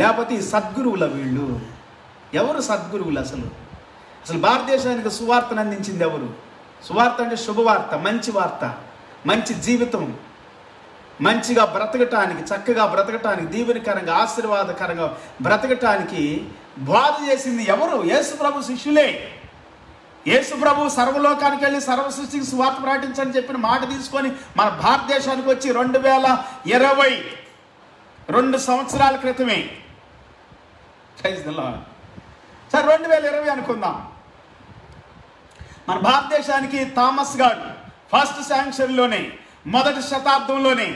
లేకపోతే ఈ సద్గురువుల? వీళ్ళు ఎవరు సద్గురువులు? అసలు భారతదేశానికి సువార్తను అందించింది ఎవరు? సువార్త అంటే శుభవార్త, మంచి వార్త, మంచి జీవితం, మంచిగా బ్రతకటానికి, చక్కగా బ్రతకటానికి, దీవెనకరంగా ఆశీర్వాదకరంగా బ్రతకటానికి బోధ చేసింది ఎవరు? యేసు ప్రభు శిష్యులే. యేసు ప్రభు సర్వలోకానికి వెళ్ళి సర్వ సృష్టికి సువార్త ప్రకటించని చెప్పిన మాట తీసుకొని మన భారతదేశానికి వచ్చి 2022 సంవత్సరాల క్రితమే, ప్రైజ్ ది లార్డ్. సరే 2020 అనుకుందాం. మన భారతదేశానికి థామస్ గారు ఫస్ట్ సెంచరీలోనే, మొదటి శతాబ్దంలోనే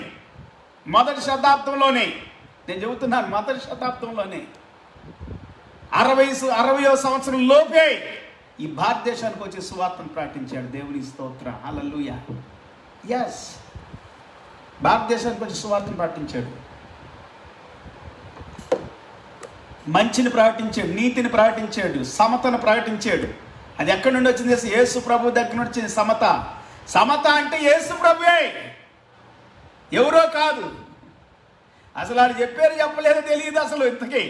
నేను చెబుతున్నాను, మొదటి శతాబ్దంలోనే 60వ సంవత్సరం లోపే ఈ భారతదేశానికి వచ్చి సువార్తను ప్రకటించాడు. దేవుని స్తోత్రం, హల్లెలూయా. ఎస్, భారతదేశానికి వచ్చి సువార్తను ప్రకటించాడు. మంచిని ప్రకటించాడు, నీతిని ప్రకటించాడు, సమతను ప్రకటించాడు. అది ఎక్కడి నుండి వచ్చింది? యేసు ప్రభు దగ్గర నుండి వచ్చింది సమత. సమత అంటే యేసు ప్రభువే, ఎవరో కాదు. అసలు అది చెప్పారు చెప్పలేదో తెలియదు అసలు. ఇంతకీ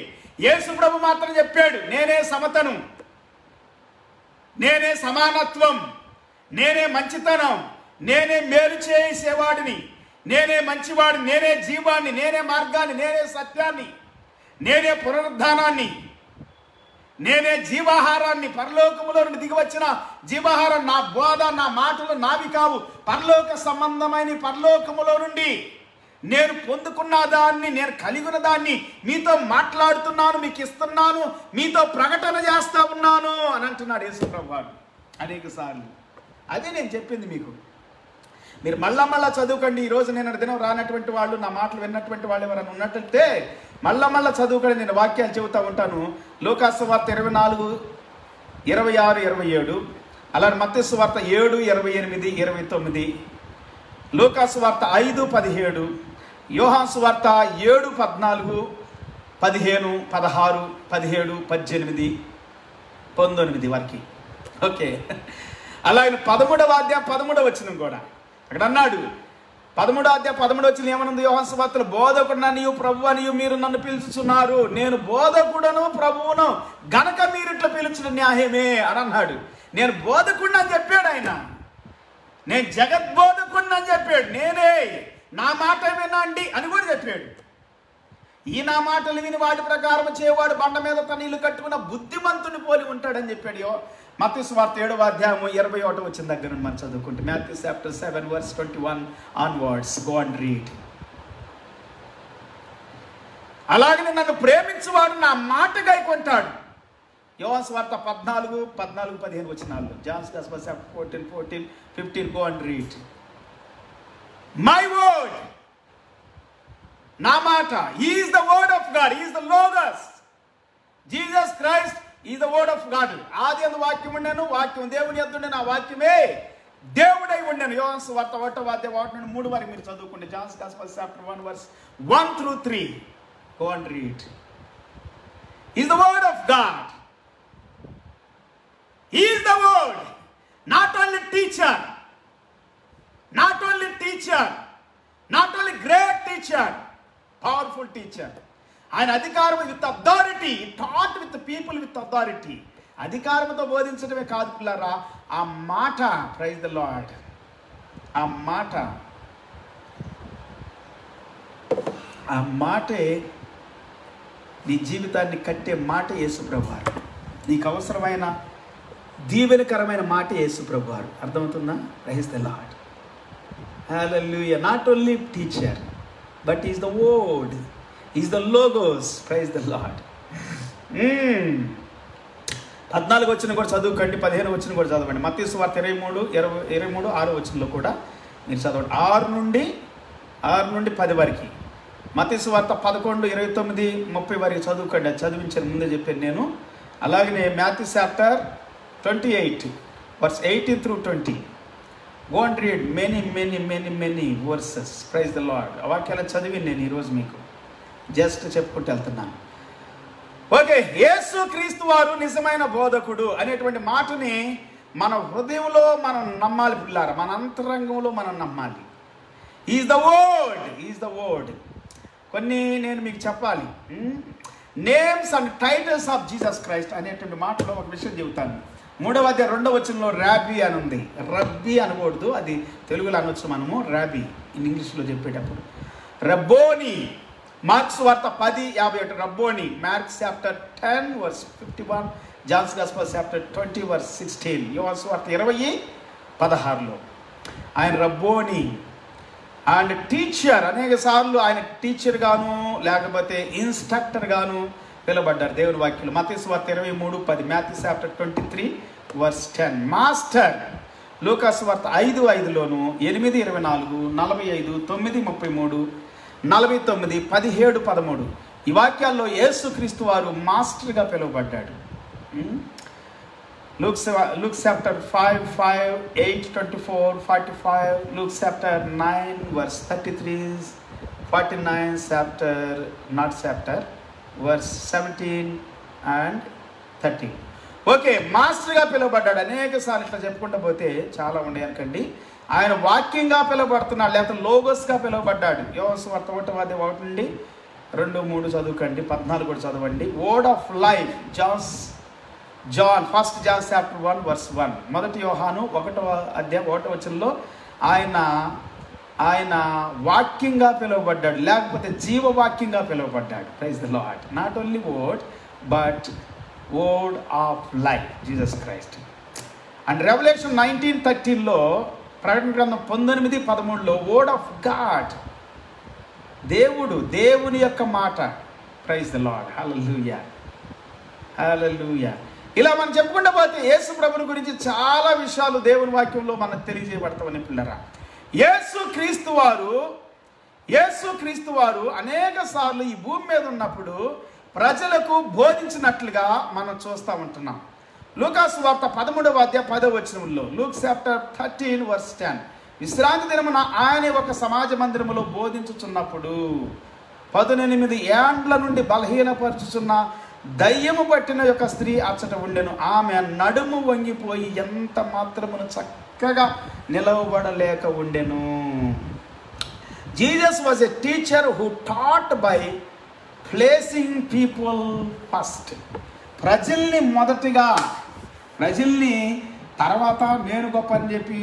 యేసు ప్రభు మాత్రం చెప్పాడు, నేనే సమతను, నేనే సమానత్వం, నేనే మంచితనం, నేనే మేలు చేసేవాడిని, నేనే మంచివాడిని, నేనే జీవాన్ని, నేనే మార్గాన్ని, నేనే సత్యాన్ని, నేనే పునరుద్ధానాన్ని, నేనే జీవాహారాన్ని, పరలోకములో నుండి దిగి వచ్చిన జీవాహారం. నా బోధ, నా మాటలు నావి కావు, పరలోక సంబంధమైన పరలోకములో నుండి నేను పొందుకున్న దాన్ని, నేను కలిగిన దాన్ని మీతో మాట్లాడుతున్నాను, మీకు ఇస్తున్నాను, మీతో ప్రకటన చేస్తా ఉన్నాను అని అంటున్నాడు యేసు ప్రభువు అనేక సార్లు. అదే నేను చెప్పింది మీకు. మీరు మళ్ళా చదువుకోండి. ఈరోజు నేను దినం రానటువంటి వాళ్ళు, నా మాటలు విన్నటువంటి వాళ్ళు ఎవరైనా ఉన్నట్లయితే మళ్ళా చదువుకోండి. నేను వాక్యాలు చెబుతూ ఉంటాను. లూకాసు వార్త 24, 26, 27, అలాగే మత్తయి సువార్త 7, 28, 29, లూకాసు వార్త 5, 17, యోహాను సువార్త 7, 14, 15, 16, 17, 18, 19 వరకు. ఓకే, అలాగే 13వ అధ్యాయం 13వ వచనం కూడా అక్కడ అన్నాడు. 13వ అధ్యాయం 13వ వచనం ఏమనుంది? యోహాను సువార్తలో, బోధకుడనియు ప్రభువనియు మీరు నన్ను పిలుచుచున్నారు, నేను బోధకుడను ప్రభువును గనక మీరు ఇట్లా పిలుచుట న్యాయమే అని అన్నాడు. నేను బోధకుడిని అని చెప్పాడు ఆయన. నేను జగద్బోధకుడిని అని చెప్పాడు. నేనే, నా మాట వినండి అని కూడా చెప్పాడు. ఈ నా మాటలు విని వాటి ప్రకారం చేయవాడు బండ మీద తన ఇల్లు కట్టుకున్న బుద్ధిమంతుని పోలి ఉంటాడని చెప్పాడు. మత్తయి సువార్త 7వ అధ్యాయం 21 వచ్చిన దగ్గర మనం చదువుకుంటే, Matthew chapter 7 verse 21 onwards, go and read. అలాగే నన్ను ప్రేమించువాడు నా మాట గైకొంటాడు. యోహాను సువార్త 14, 15 వచనాలు, John's Gospel chapter 14, 15, go and read. My word, నా మాట, he is the word of God, he is the logos. Jesus Christ is the word of God. ఆది యందు వాక్యం ఉండెను, వాక్యం దేవుని యొద్ద ఉండెను, ఆ వాక్యమే దేవుడై ఉండెను. యోహాను సువార్త 1వ అధ్యాయం 1 నుండి 3 వరకు మీరు చదువుకుంటే, John's Gospel chapter 1 verse 1 through 3, go and read. He is the word of God. He is the word, not only teacher, not only great teacher, powerful teacher. ఆయన అధికారం with authority, taught with people with authority. అధికారంతో బోధించడమే కాదు పిల్లరా, ఆ మాట, praise the lord, ఆ మాటే నీ జీవితాన్ని కట్టే మాట యేసు ప్రభువారు. నీకు అవసరమైన దీవెనకరమైన మాట యేసు ప్రభువారు. అర్థమవుతుందా? Praise the Lord, hallelujah. Not only teacher, but is the word, is the logos. Praise the Lord. 14 వచనం కూడా చదువుకోండి, 15 వచనం కూడా చదవండి. మత్తయి సువార్త 23, 6 వచనంలో కూడా మీరు చదవండి. 6 నుండి 10 వరకు. మత్తయి సువార్త 11, 29, 30 వరకు చదువుకోండి. అది చదివించాను, ముందే చెప్పాను నేను. అలాగనే Matthew chapter 28 verse 18 through 20. Go and read many verses. Praise the Lord. ఆ వాక్యాలు చదివి నేను ఈరోజు మీకు జస్ట్ చెప్పుకుంటూ వెళ్తున్నాను. ఓకే, యేసు క్రీస్తు వారు నిజమైన బోధకుడు అనేటువంటి మాటని మన హృదయంలో మనం నమ్మాలి పిల్లారా, మన అంతరంగంలో మనం నమ్మాలి. Is the word. కొన్ని నేను మీకు చెప్పాలి. Names and titles of Jesus Christ అనేటువంటి మాటలో ఒక విషయం చెబుతాను. 3వ అధ్యాయం 2వ వచనంలో రాబీ అని ఉంది. రబ్బీ అనకూడదు, అది తెలుగులో అనొచ్చు మనము. రాబీ ఇంగ్లీష్లో చెప్పేటప్పుడు రబ్బోని. మార్క్స్ వార్త 10:51 రబ్బోని. Mark's chapter 10:51, John's gospel chapter 20:16, యోహాను వార్త 20:16 ఆయన రబ్బోని అండ్ టీచర్. అనేక సార్లు ఆయన టీచర్ గాను లేకపోతే ఇన్స్ట్రక్టర్ గాను పిలువబడ్డారు దేవుని వాక్యంలో. మత్తయి వార్త 23:10, మాథ్యూ చాప్టర్ 23:10 మాస్టర్. లూకాసు వార్త 5:5లోను, 8:24, 45, 9:33, 49, 17-13 ఈ వాక్యాల్లో యేసుక్రీస్తు వారు మాస్టర్గా పిలువబడ్డాడు. Luke chapter 5, 8:24, 45, Luke chapter 9:33, 49, verse 17 and 30. Okay, మాస్టర్గా పిలువబడ్డాడు. అనేక సార్లు ఇట్లా చెప్పుకుంటూ పోతే చాలా ఉండే అనుకండి. ఆయన వాక్యంగా పిలువబడుతున్నాడు, లేకపోతే లోగోస్గా పిలువబడ్డాడు. యోహాను వార్త 1 నుండి 2, 3 చదువుకండి, 14 కూడా చదవండి. Word of life John 1 John chapter 1 verse 1. మొదటి యోహాను 1వ అధ్యాయం 1వ వచనంలో ఆయన వాక్యంగా పిలువబడ్డాడు, లేకపోతే జీవవాక్యంగా పిలువబడ్డాడు. Praise the Lord. Not only word but word of life Jesus Christ. And Revelation 19:13లో, ప్రకటన గ్రంథం 19:13లో వర్డ్ ఆఫ్ గాడ్, దేవుని యొక్క మాట. Praise the Lord. Hallelujah, hallelujah. ఇలా మనం చెప్పుకుంటూ పోతే యేసు ప్రభుని గురించి చాలా విషయాలు దేవుని వాక్యంలో మనకు తెలియజేయబడతామని పిల్లరా. యేసుక్రీస్తు వారు అనేక సార్లు ఈ భూమి మీద ఉన్నప్పుడు ప్రజలకు బోధించినట్లుగా మనం చూస్తూ ఉంటున్నాం. లూకాసు వార్త 13వ అధ్యాయం 10వ వచనంలో, Luke chapter 13 verse 10, విశ్రాంతి దినమున ఆయన ఒక సమాజ మందిరములో బోధించుచున్నప్పుడు 18 ఏండ్ల నుండి బలహీనపరచుచున్న దయ్యము పట్టిన యొక్క స్త్రీ అచ్చట ఉండెను. ఆమె నడుము వంగిపోయి ఎంత మాత్రమును చక్కగా నిలవబడలేక ఉండెను. Jesus was a teacher who taught by placing people first. ప్రజల్ని తర్వాత నేను గొప్ప అని చెప్పి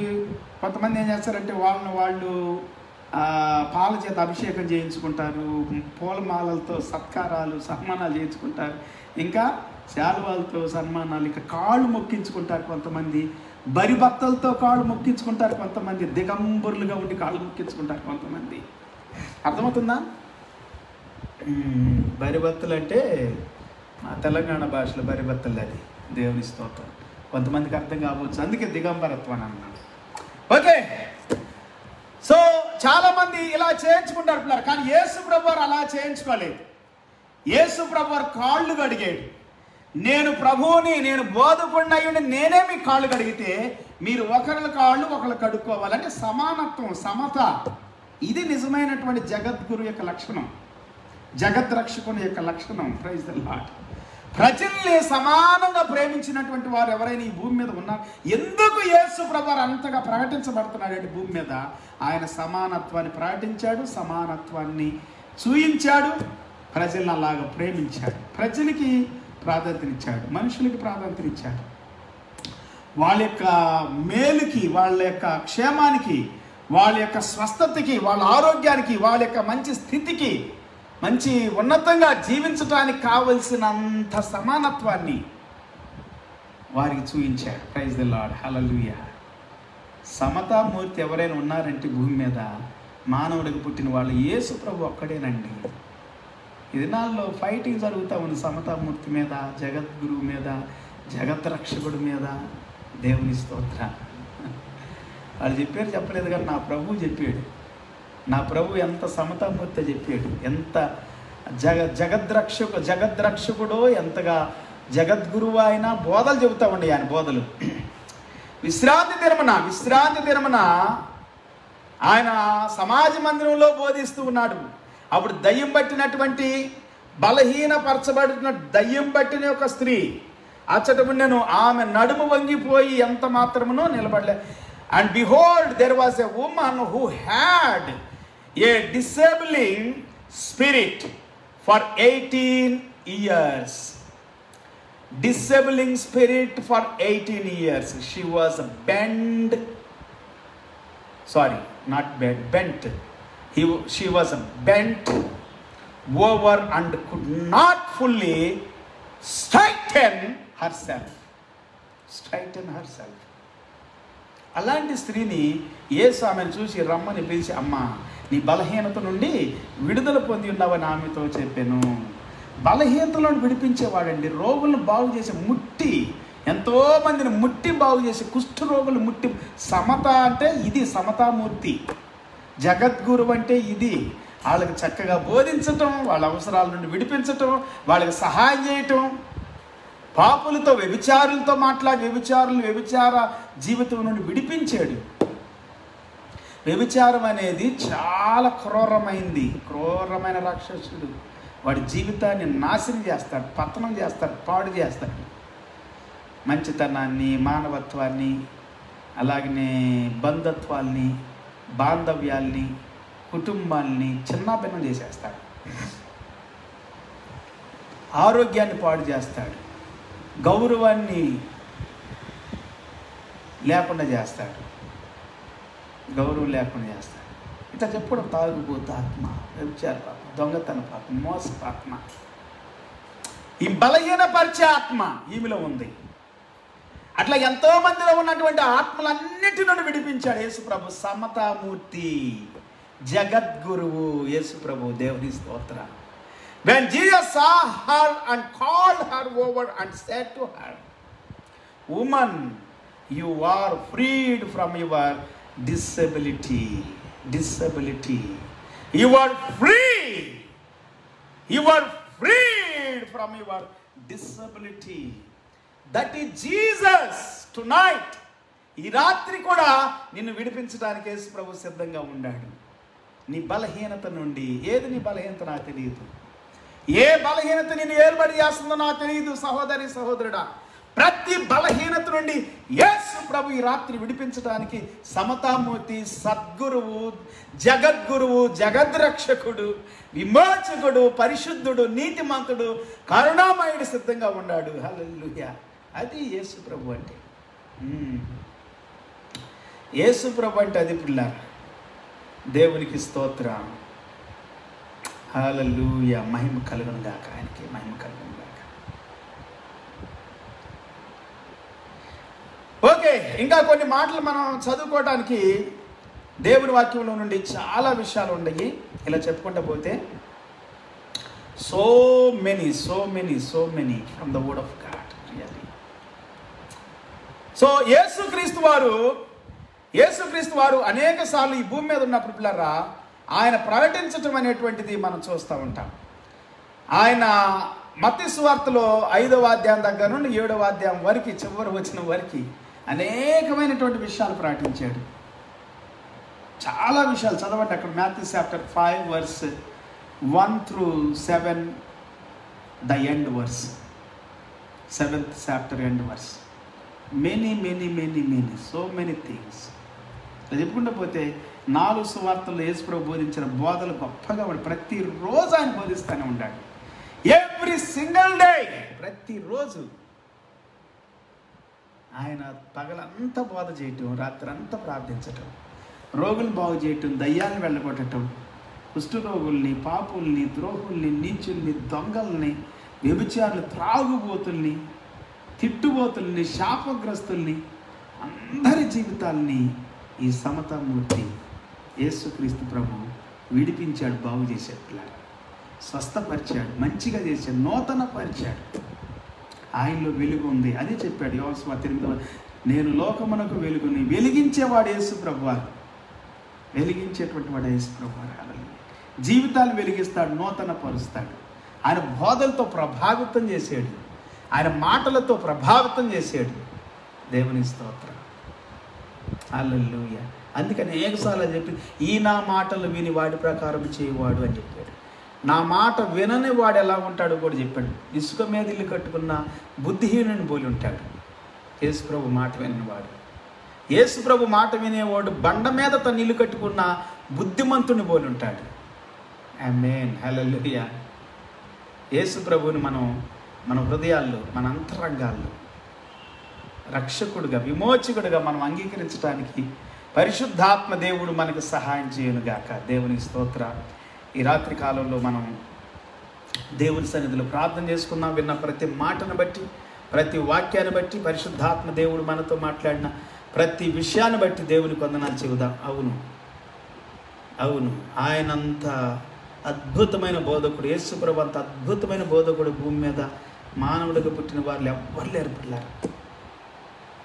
కొంతమంది ఏం చేస్తారంటే వాళ్ళు పాల చేత అభిషేకం చేయించుకుంటారు, పూలమాలలతో సత్కారాలు సన్మానాలు చేయించుకుంటారు, ఇంకా శాలువాలతో సన్మానాలు, ఇంకా కాళ్ళు మొక్కించుకుంటారు కొంతమంది, బరిబత్తలతో కాళ్ళు మొక్కించుకుంటారు కొంతమంది, దిగంబరులుగా ఉండి కాళ్ళు మొక్కించుకుంటారు కొంతమంది. అర్థమవుతుందా? బరిబత్తలు అంటే తెలంగాణ భాషలో బరిబత్తలు, అది దేవుని స్తోత్రం. కొంతమందికి అర్థం కావచ్చు, అందుకే దిగంబరత్వం అన్నాడు. ఓకే, సో చాలామంది ఇలా చేయించుకుంటారు పిల్లలు, కానీ యేసు ప్రభువారు అలా చేయించుకోలేదు. యేసు ప్రభువారు కాళ్ళు కడిగాడు. నేను ప్రభువుని, నేను బోధకుడిని అయ్యుండి నేనే మీ కాళ్ళు కడిగితే మీరు ఒకళ్ళ కాళ్ళు ఒకళ్ళు కడుక్కోవాలంటే సమానత్వం, సమత. ఇది నిజమైనటువంటి జగద్గురు యొక్క లక్షణం, జగద్రక్షకుని యొక్క లక్షణం. Praise the Lord. ప్రజల్ని సమానంగా ప్రేమించినటువంటి వారు ఎవరైనా ఈ భూమి మీద ఉన్నారు. ఎందుకు యేసు ప్రభువారు అంతగా ప్రకటించబడుతున్నాడంటే భూమి మీద ఆయన సమానత్వాన్ని ప్రకటించాడు, సమానత్వాన్ని చూయించాడు, ప్రజల్ని అలాగా ప్రేమించాడు, ప్రజలకి ప్రాధాన్యతనిచ్చాడు, మనుషులకి ప్రాధాన్యతనిచ్చాడు. వాళ్ళ యొక్క మేలుకి, వాళ్ళ యొక్క క్షేమానికి, వాళ్ళ యొక్క స్వస్థతకి, వాళ్ళ ఆరోగ్యానికి, వాళ్ళ యొక్క మంచి స్థితికి, మంచి ఉన్నతంగా జీవించడానికి కావలసినంత సమానత్వాన్ని వారికి చూపించాడు. Praise the Lord. హల్లెలూయా. సమతామూర్తి ఎవరైనా ఉన్నారంటే భూమి మీద మానవుడికి పుట్టిన వాళ్ళు యేసు ప్రభు ఒక్కడేనండి. ఈ దినాల్లో ఫైటింగ్ జరుగుతూ ఉంది సమతామూర్తి మీద, జగద్గురువు మీద, జగద్రక్షకుడి మీద. దేవుని స్తోత్రం. వాళ్ళు చెప్పలేదు కానీ నా ప్రభు చెప్పాడు. నా ప్రభు ఎంత సమతామూర్తి చెప్పాడు, ఎంత జగద్రక్షకుడో, ఎంతగా జగద్గురువు ఆయన బోధలు చెబుతూ ఉండే. ఆయన బోధలు విశ్రాంతి దినమున ఆయన సమాజ మందిరంలో బోధిస్తూ ఉన్నాడు. అప్పుడు దయ్యం పట్టినటువంటి, బలహీనపరచబడిన దయ్యం పట్టిన ఒక స్త్రీ అచ్చటముండెను, ఆమె నడుము వంగిపోయి ఎంత మాత్రమునో నిలబడలే. And behold there was a woman who had a disabling spirit for 18 years. Disabling spirit for 18 years. She was bent. Sorry, not bent. Bent. She was bent over and could not fully straighten herself. Straighten herself. అలాంటి స్త్రీని యేసు ఆమెను చూసి రమ్మని పిలిచి, అమ్మా నీ బలహీనత నుండి విడుదల పొంది ఉన్నావని ఆమెతో చెప్పాను. బలహీనతలను విడిపించేవాడండి, రోగులను బాగు చేసే ముట్టి, ఎంతోమందిని ముట్టి బాగు చేసే కుష్ఠరోగులు ముట్టి. సమత అంటే ఇది, సమతామూర్తి. జగద్గురు అంటే ఇది. వాళ్ళకి చక్కగా బోధించటం, వాళ్ళ అవసరాల నుండి విడిపించటం, వాళ్ళకి సహాయం చేయటం, పాపులతో వ్యభిచారులతో మాట్లాడి వ్యభిచార జీవితం నుండి విడిపించాడు. వ్యభిచారం అనేది చాలా క్రూరమైన రాక్షసుడు. వాడి జీవితాన్ని నాశనం చేస్తాడు, పతనం చేస్తాడు, పాడు చేస్తాడు. మంచితనాన్ని, మానవత్వాన్ని, అలాగనే బంధుత్వాల్ని, బాంధవ్యాల్ని, కుటుంబాల్ని చిన్నాభిన్నం చేసేస్తాడు. ఆరోగ్యాన్ని పాడు చేస్తాడు, గౌరవాన్ని లేకుండా చేస్తాడు. ఇట్లా చెప్పడం తాగుబోతు ఆత్మ, వ్యభిచార పాపం, దొంగతన పాపం, మోసపాత్మ, ఈ బలహీనపరిచే ఆత్మ ఈమెలో ఉంది. అట్లా ఎంతో మందిలో ఉన్నటువంటి ఆత్మలన్నిటి నుండి విడిపించాడు యేసు ప్రభు. సమతామూర్తి, జగద్గురువు యేసు ప్రభు. దేవుని స్తోత్రం. When Jesus saw her and called her over and said to her, "Woman, you are freed from your disability. You are free. You are freed from your disability." That is Jesus tonight. ఈ రాత్రి కూడా నిన్ను విడిపించడానికి యేసు ప్రభు సిద్ధంగా ఉన్నాడు. నీ బలహీనత నుండి. ఏది నీ బలహీనత నాకు తెలియదు. ఏ బలహీనత నిన్ను ఏర్పడి చేస్తుందో నాకు తెలియదు. సహోదరి సహోదరుడా, ప్రతి బలహీనత నుండి యేసు ప్రభు ఈ రాత్రి విడిపించడానికి సమతామూర్తి, సద్గురువు, జగద్గురువు, జగద్రక్షకుడు, విమోచకుడు, పరిశుద్ధుడు, నీతిమంతుడు, కరుణామయుడు సిద్ధంగా ఉన్నాడు. హల్లెలూయా. అది యేసు ప్రభు అంటే. యేసు ప్రభు అంటే అది పిల్లారా. దేవునికి స్తోత్రం. హల్లెలూయా. మహిమ కలుగును గాక, ఆయనకి మహిమ కలుగును గాక. ఓకే, ఇంకా కొన్ని మాటలు మనం చదువుకోవడానికి దేవుని వాక్యంలో నుండి చాలా విషయాలు ఉన్నాయి. ఇలా చెప్పుకుంటూ పోతే so many from the word of God really. So యేసుక్రీస్తు వారు అనేక సార్లు ఈ భూమి మీద ఉన్నప్పుడు పిల్లరా ఆయన ప్రకటించటం అనేటువంటిది మనం చూస్తూ ఉంటాం. ఆయన మత్తయి సువార్తలో 5వ అధ్యాయం దగ్గర నుండి 7వ అధ్యాయం వరకు, చివరి వచ్చిన వరకు అనేకమైనటువంటి విషయాలు ప్రకటించాడు. చాలా విషయాలు చదవండి అక్కడ. Matthew chapter 5 verse 1 through 7, the end verse, 7th chapter end verse. Many, so many things. అది చెప్పుకుంటూ పోతే 4 సువార్తల్లో యేసు ప్రభు బోధించిన బోధలు గొప్పగా ప్రతిరోజు ఆయన బోధిస్తూనే ఉంటాడు. ఎవ్రీ సింగిల్ డే, ప్రతిరోజు ఆయన పగలంతా బోధ చేయటం, రాత్రంతా ప్రార్థించటం, రోగులు బాగు చేయటం, దయ్యాలను వెళ్ళగొట్టడం, కుష్ఠరోగుల్ని, పాపుల్ని, ద్రోహుల్ని, నీచుల్ని, దొంగల్ని, వ్యభిచారులు, త్రాగుబోతుల్ని, తిట్టుబోతుల్ని, శాపగ్రస్తుల్ని, అందరి జీవితాల్ని ఈ సమతామూర్తి యేసుక్రీస్తు ప్రభు విడిపించాడు, బాగు చేశాడు, స్వస్థపరిచాడు, మంచిగా చేశాడు, నూతన పరిచాడు. ఆయనలో వెలుగు ఉంది. అదే చెప్పాడు యోహాను సువార్త 8వ, నేను లోకమునకు వెలుగుని. వెలిగించేవాడు యేసు ప్రభువారు, వెలిగించేటువంటి వాడు యేసు ప్రభువారు. జీవితాలు వెలిగిస్తాడు, నూతన పరుస్తాడు. ఆయన బోధలతో ప్రభావితం చేశాడు, ఆయన మాటలతో ప్రభావితం చేశాడు. దేవుని స్తోత్రం. హల్లెలూయా. అందుకని ఏకసార్లు చెప్పి, ఈ నా మాటలు విని వాడి ప్రకారం చేయవాడు అని చెప్పాడు. నా మాట వినని వాడు ఎలా ఉంటాడో కూడా చెప్పాడు. ఇసుక మీద ఇల్లు కట్టుకున్న బుద్ధిహీనుని పోలి ఉంటాడు యేసుప్రభు మాట విననివాడు. యేసుప్రభు మాట వినేవాడు బండ మీద తన ఇల్లు కట్టుకున్న బుద్ధిమంతుని పోలి ఉంటాడు. ఆమేన్, హల్లెలూయా. యేసుప్రభుని మన హృదయాల్లో, మన అంతరంగాల్లో రక్షకుడుగా, విమోచకుడుగా మనం అంగీకరించడానికి పరిశుద్ధాత్మ దేవుడు మనకు సహాయం చేయనుగాక. దేవునికి స్తోత్ర. ఈ రాత్రి కాలంలో మనం దేవుని సన్నిధిలో ప్రార్థన చేసుకుందాం. విన్న ప్రతి మాటను బట్టి, ప్రతి వాక్యాన్ని బట్టి, పరిశుద్ధాత్మ దేవుడు మనతో మాట్లాడిన ప్రతి విషయాన్ని బట్టి దేవుని వందనాలు చెబుదాం. అవును, ఆయనంత అద్భుతమైన బోధకుడు, యేసుప్రభు అంత అద్భుతమైన బోధకుడు భూమి మీద మానవుడిగా పుట్టిన వారు ఎవ్వరు లేరు పిల్లలు.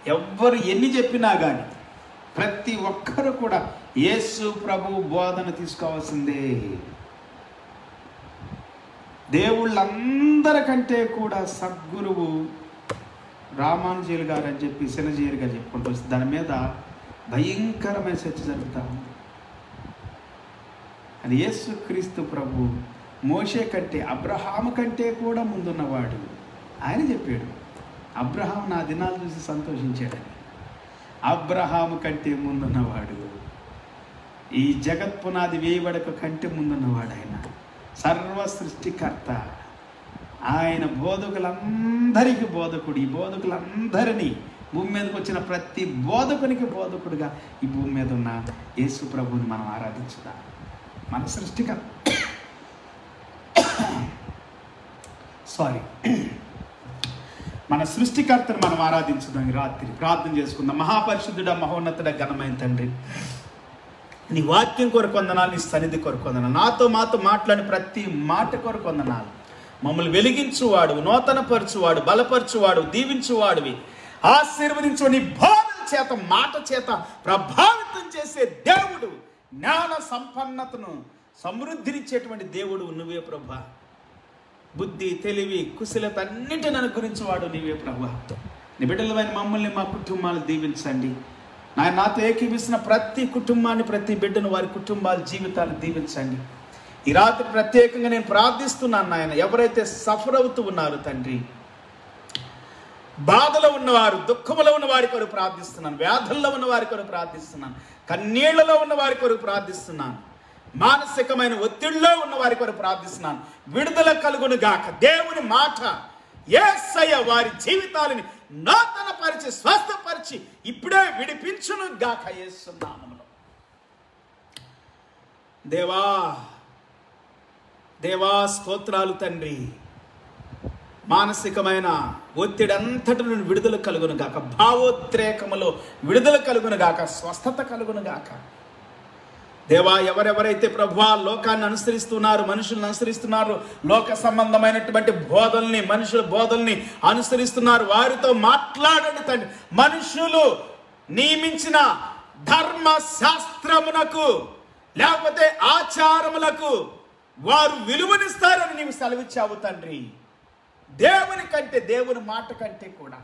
ఎవ్వరు ఎన్ని చెప్పినా కానీ ప్రతి ఒక్కరు కూడా యేసు ప్రభు బోధన తీసుకోవాల్సిందే. దేవుళ్ళందరికంటే కూడా సద్గురువు రామానుజీయులు గారు అని చెప్పి సినజీయులు గారు చెప్పుకుంటూ వస్తుంది. దాని మీద భయంకరమైన చర్చ జరుగుతూ ఉంది. అని యేసుక్రీస్తు ప్రభు మోషే కంటే, అబ్రహాము కంటే కూడా ముందున్నవాడు. ఆయన చెప్పాడు, అబ్రహాం నా దినాలు చూసి సంతోషించాడని. అబ్రహాము కంటే ముందున్నవాడు, ఈ జగత్పునాది వేయబడక కంటే ముందున్నవాడు ఆయన, సర్వ సృష్టికర్త. ఆయన బోధకులందరికీ బోధకుడు. ఈ బోధకులందరినీ, భూమి మీదకి వచ్చిన ప్రతి బోధకునికి బోధకుడుగా ఈ భూమి మీద ఉన్న యేసు ప్రభువుని మనం ఆరాధించుదాం. మన సృష్టికర్త మన సృష్టికర్తను మనం ఆరాధించుదాం. ఈ రాత్రి ప్రార్థన చేసుకుందాం. మహాపరిశుద్ధుడ, మహోన్నతుడ, ఘనమైన తండ్రి, నీ వాక్యం కొరకు వందనాలు, నీ సన్నిధి కొరకు వందనాలు, మాతో మాట్లాడిన ప్రతి మాట కొరకు వందనాలు. మమ్మల్ని వెలిగించువాడు, నూతనపరచువాడు, బలపరచువాడు, దీవించువాడివి, ఆశీర్వదించు, నీ బోధన చేత, మాట చేత ప్రభావితం చేసే దేవుడు, జ్ఞాన సంపన్నతను సమృద్ధినిచ్చేటువంటి దేవుడు నువ్వే ప్రభా. బుద్ధి, తెలివి, కుశలత అన్నింటిని అనుగ్రహించేవాడు నీవే ప్రభా. నీ బిడ్డలమైన మమ్మల్ని, మా కుటుంబాలు దీవించండి నాతో ఏకీవిస్తున్న ప్రతి కుటుంబాన్ని, ప్రతి బిడ్డను, వారి కుటుంబాల జీవితాలు దీవించండి. ఈ రాత్రి ప్రత్యేకంగా నేను ప్రార్థిస్తున్నాను నాయన, ఎవరైతే సఫర్ అవుతూ ఉన్నారు తండ్రి, బాధలో ఉన్నవారు, దుఃఖంలో ఉన్న వారి కొరకు ప్రార్థిస్తున్నాను, వ్యాధుల్లో ఉన్న వారి కొరకు ప్రార్థిస్తున్నాను, కన్నీళ్లలో ఉన్న వారి కొరకు ప్రార్థిస్తున్నాను, మానసికమైన ఒత్తిడిలో ఉన్న వారి కొరకు ప్రార్థిస్తున్నాను. విడుదల కలుగును గాక. దేవుని మాట యేసయ్య వారి జీవితాలని నూతనపరిచి, స్వస్థపరిచి ఇప్పుడే విడిపించును గాక యేసు నామములో. దేవా స్తోత్రాలు తండ్రి. మానసికమైన ఒత్తిడి అంతటి నుండి విడుదల కలుగును గాక. భావోద్రేకములో విడుదల కలుగును గాక. స్వస్థత కలుగును గాక. దేవా, ఎవరెవరైతే ప్రభువా లోకాన్ని అనుసరిస్తున్నారు, మనుషులను అనుసరిస్తున్నారు, లోక సంబంధమైనటువంటి బోధల్ని, మనుషుల బోధల్ని అనుసరిస్తున్నారు, వారితో మాట్లాడండి తండ్రి. మనుషులు నియమించిన ధర్మశాస్త్రమునకు లేకపోతే ఆచారములకు వారు విలువనిస్తారని నీవు సెలవిచ్చావు తండ్రి. దేవుని కంటే, దేవుని మాట కంటే కూడా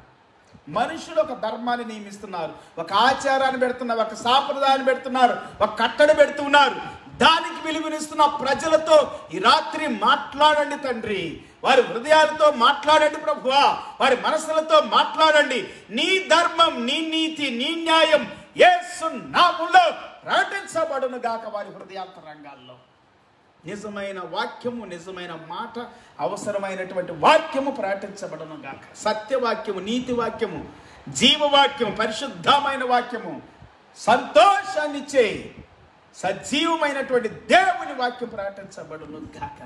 మనుషులు ఒక ధర్మాన్ని నియమిస్తున్నారు, ఒక ఆచారాన్ని పెడుతున్నారు, ఒక సాంప్రదాయాన్ని పెడుతున్నారు, ఒక కట్టడి పెడుతున్నారు. దానికి విలువనిస్తున్న ప్రజలతో ఈ రాత్రి మాట్లాడండి తండ్రి. వారి హృదయాలతో మాట్లాడండి ప్రభువా, వారి మనసులతో మాట్లాడండి. నీ ధర్మం, నీ నీతి, నీ న్యాయం యేసు నామములో ప్రకటించబడును గాక. వారి హృదయాంతరంగాల్లో నిజమైన వాక్యము, నిజమైన మాట, అవసరమైనటువంటి వాక్యము ప్రకటించబడను గాక. సత్యవాక్యము, నీతి వాక్యము, జీవవాక్యము, పరిశుద్ధమైన వాక్యము, సంతోషాన్నిచ్చే సజీవమైనటువంటి దేవుని వాక్యం ప్రకటించబడును గాక.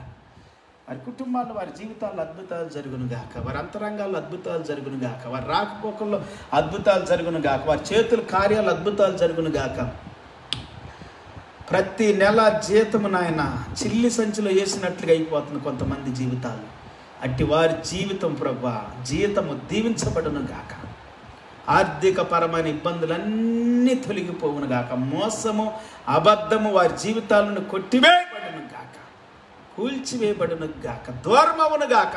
వారి కుటుంబాల్లో, వారి జీవితాల్లో అద్భుతాలు జరుగును గాక. వారి అంతరంగాల్లో అద్భుతాలు జరుగును గాక. వారి రాకపోకల్లో అద్భుతాలు జరుగును గాక. వారి చేతుల కార్యాలు అద్భుతాలు జరుగును గాక. ప్రతి నెల జీతము నాయన చిల్లి సంచిలో వేసినట్లుగా అయిపోతుంది కొంతమంది జీవితాలు. అట్టి వారి జీవితం ప్రభా, జీతము దీవించబడును గాక. ఆర్థిక పరమైన ఇబ్బందులన్నీ తొలగిపోవును గాక. మోసము, అబద్ధము వారి జీవితాలను కొట్టివేయబడును గాక, కూల్చివేయబడును గాక, దూరమవును గాక.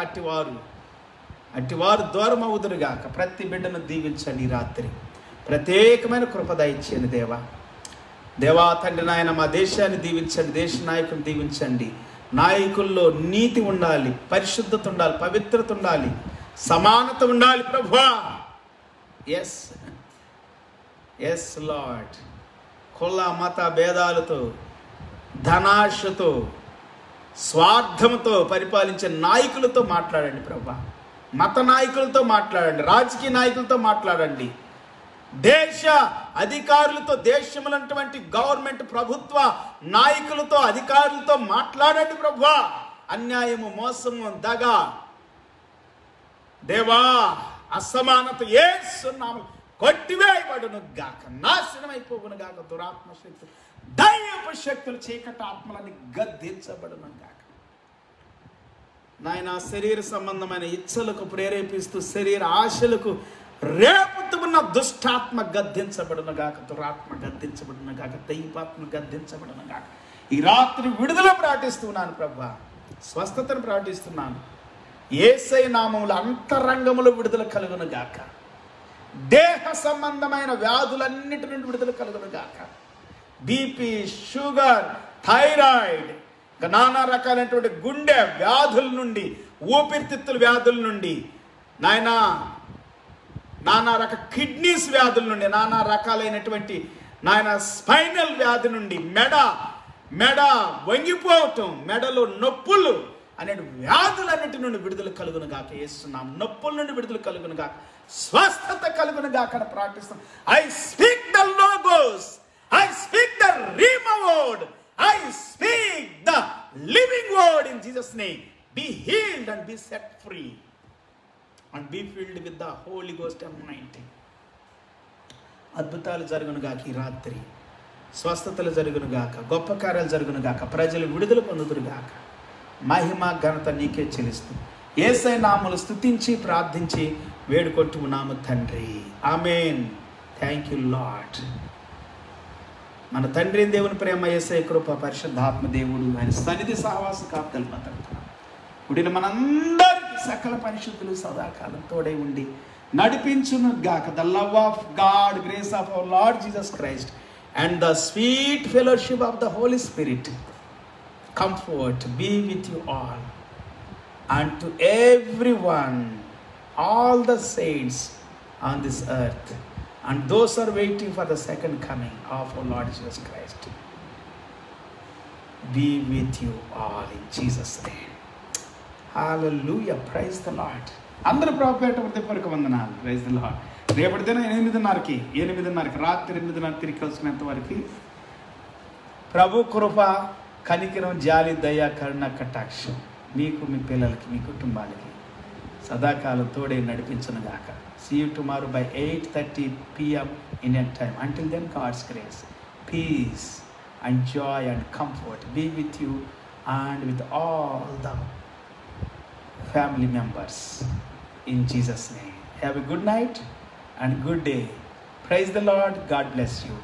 అట్టివారు దూరమవుదురు గాక. ప్రతి బిడ్డను దీవించండి. రాత్రి ప్రత్యేకమైన కృప దయచేయండి దేవా. తండ్రి నాయన, మా దేశాన్ని దీవించండి, దేశ నాయకుని దీవించండి, నాయకుల్లో నీతి ఉండాలి, పరిశుద్ధత ఉండాలి, పవిత్రత ఉండాలి, సమానత ఉండాలి ప్రభువా. Yes yes Lord. కుల మత భేదాలతో, ధనాశతో, స్వార్థంతో పరిపాలించే నాయకులతో మాట్లాడండి ప్రభువా. మత నాయకులతో మాట్లాడండి, రాజకీయ నాయకులతో మాట్లాడండి, దేశ అధికారులతో, దేశములైనటువంటి గవర్నమెంట్ ప్రభుత్వ నాయకులతో, అధికారులతో మాట్లాడండి ప్రభువా. అన్యాయము, మోసము, దగ, దేవా, అసమానత యేసు నామములో కొట్టివేయబడును గాక, నాశనం అయిపోవును గాక. దురాత్మ శక్తులు, దయ్యపు శక్తులు, చీకటి ఆత్మలని గద్దించబడును గాక. నాయన, శరీర సంబంధమైన ఇచ్చలకు ప్రేరేపిస్తూ శరీర ఆశలకు రేపుతున్న దుష్టాత్మ గద్దించబడును గాక, దురాత్మ గద్దించబడును గాక, దైవాత్మ గద్దించబడును గాక. ఈ రాత్రి విడుదల ప్రకటిస్తున్నాను ప్రభువా, స్వస్థతను ప్రకటిస్తున్నాను. యేసయ్య నామములో అంతరంగములో విడుదల కలుగును గాక. దేహ సంబంధమైన వ్యాధులన్నిటి నుండి విడుదల కలుగును గాక. బీపీ, షుగర్, థైరాయిడ్, నానా రకాలైనటువంటి గుండె వ్యాధుల నుండి, ఊపిరితిత్తుల వ్యాధుల నుండి, నాయనా నానా రకాల కిడ్నీస్ వ్యాధుల నుండి, నానా రకాలైనటువంటి నాయన స్పైనల్ వ్యాధి నుండి, మెడ వంగిపోవటం, మెడలో నొప్పులు అనే వ్యాధులన్నిటి నుండి విడుదల కలుగును గాక. యేసునామం నొప్పుల నుండి విడుదల కలుగును గాక, స్వస్థత కలుగును గాక అని ప్రార్థిస్తాం. I speak the logos, I speak the rhema word, I speak the living word in Jesus name. Be healed and be set free and be filled with the Holy Ghost anointing. అద్భుతాలు జరుగును గాక ఈ రాత్రి, స్వస్థతలు జరుగును గాక, గొప్ప కార్యాలు జరుగును గాక, ప్రజలు విడుదల పొందుదురు గాక. మహిమ ఘనత నీకే చెల్లిస్తూ యేసయ్య నామములో స్తుతించి ప్రార్థించి వేడుకొంటున్నాము తండ్రి, ఆమేన్. Thank you lord. మన తండ్రి దేవుని ప్రేమ, యేసయ్య కృప, పరిశుద్ధాత్మ దేవుడు ఆయన సన్నిధి సహవాస కాపుదల భద్రత కూడిన మనందరికీ సకల పరిశుద్ధులు సదాకాలం తోడై ఉండి నడిపించును గాక. The love of God, grace of our Lord Jesus Christ and the sweet fellowship of the Holy Spirit comfort be with you all, and to everyone, all the saints on this earth, and those are waiting for the second coming of our Lord Jesus Christ. Be with you all in Jesus' name. Hallelujah. Praise the Lord. అందరూ ప్రభుపేట హృదయపూర్వక వందనాలు. Praise the Lord. రేపటి దినం 8:30కి రాత్రి 8:30 తిరిగి కలిసినంత వరకు ప్రభు కృప, కనికరం, జాలి, దయ, కరుణ, కటాక్షం మీకు, మీ పిల్లలకి, మీ కుటుంబానికి సదాకాలం తోడే నడిపించును గాక. See you tomorrow by 8:30 p.m. Indian time. Until then, God's grace, peace and joy and comfort be with you and with all the family members in Jesus' name. Have a good night and good day. Praise the Lord. God bless you.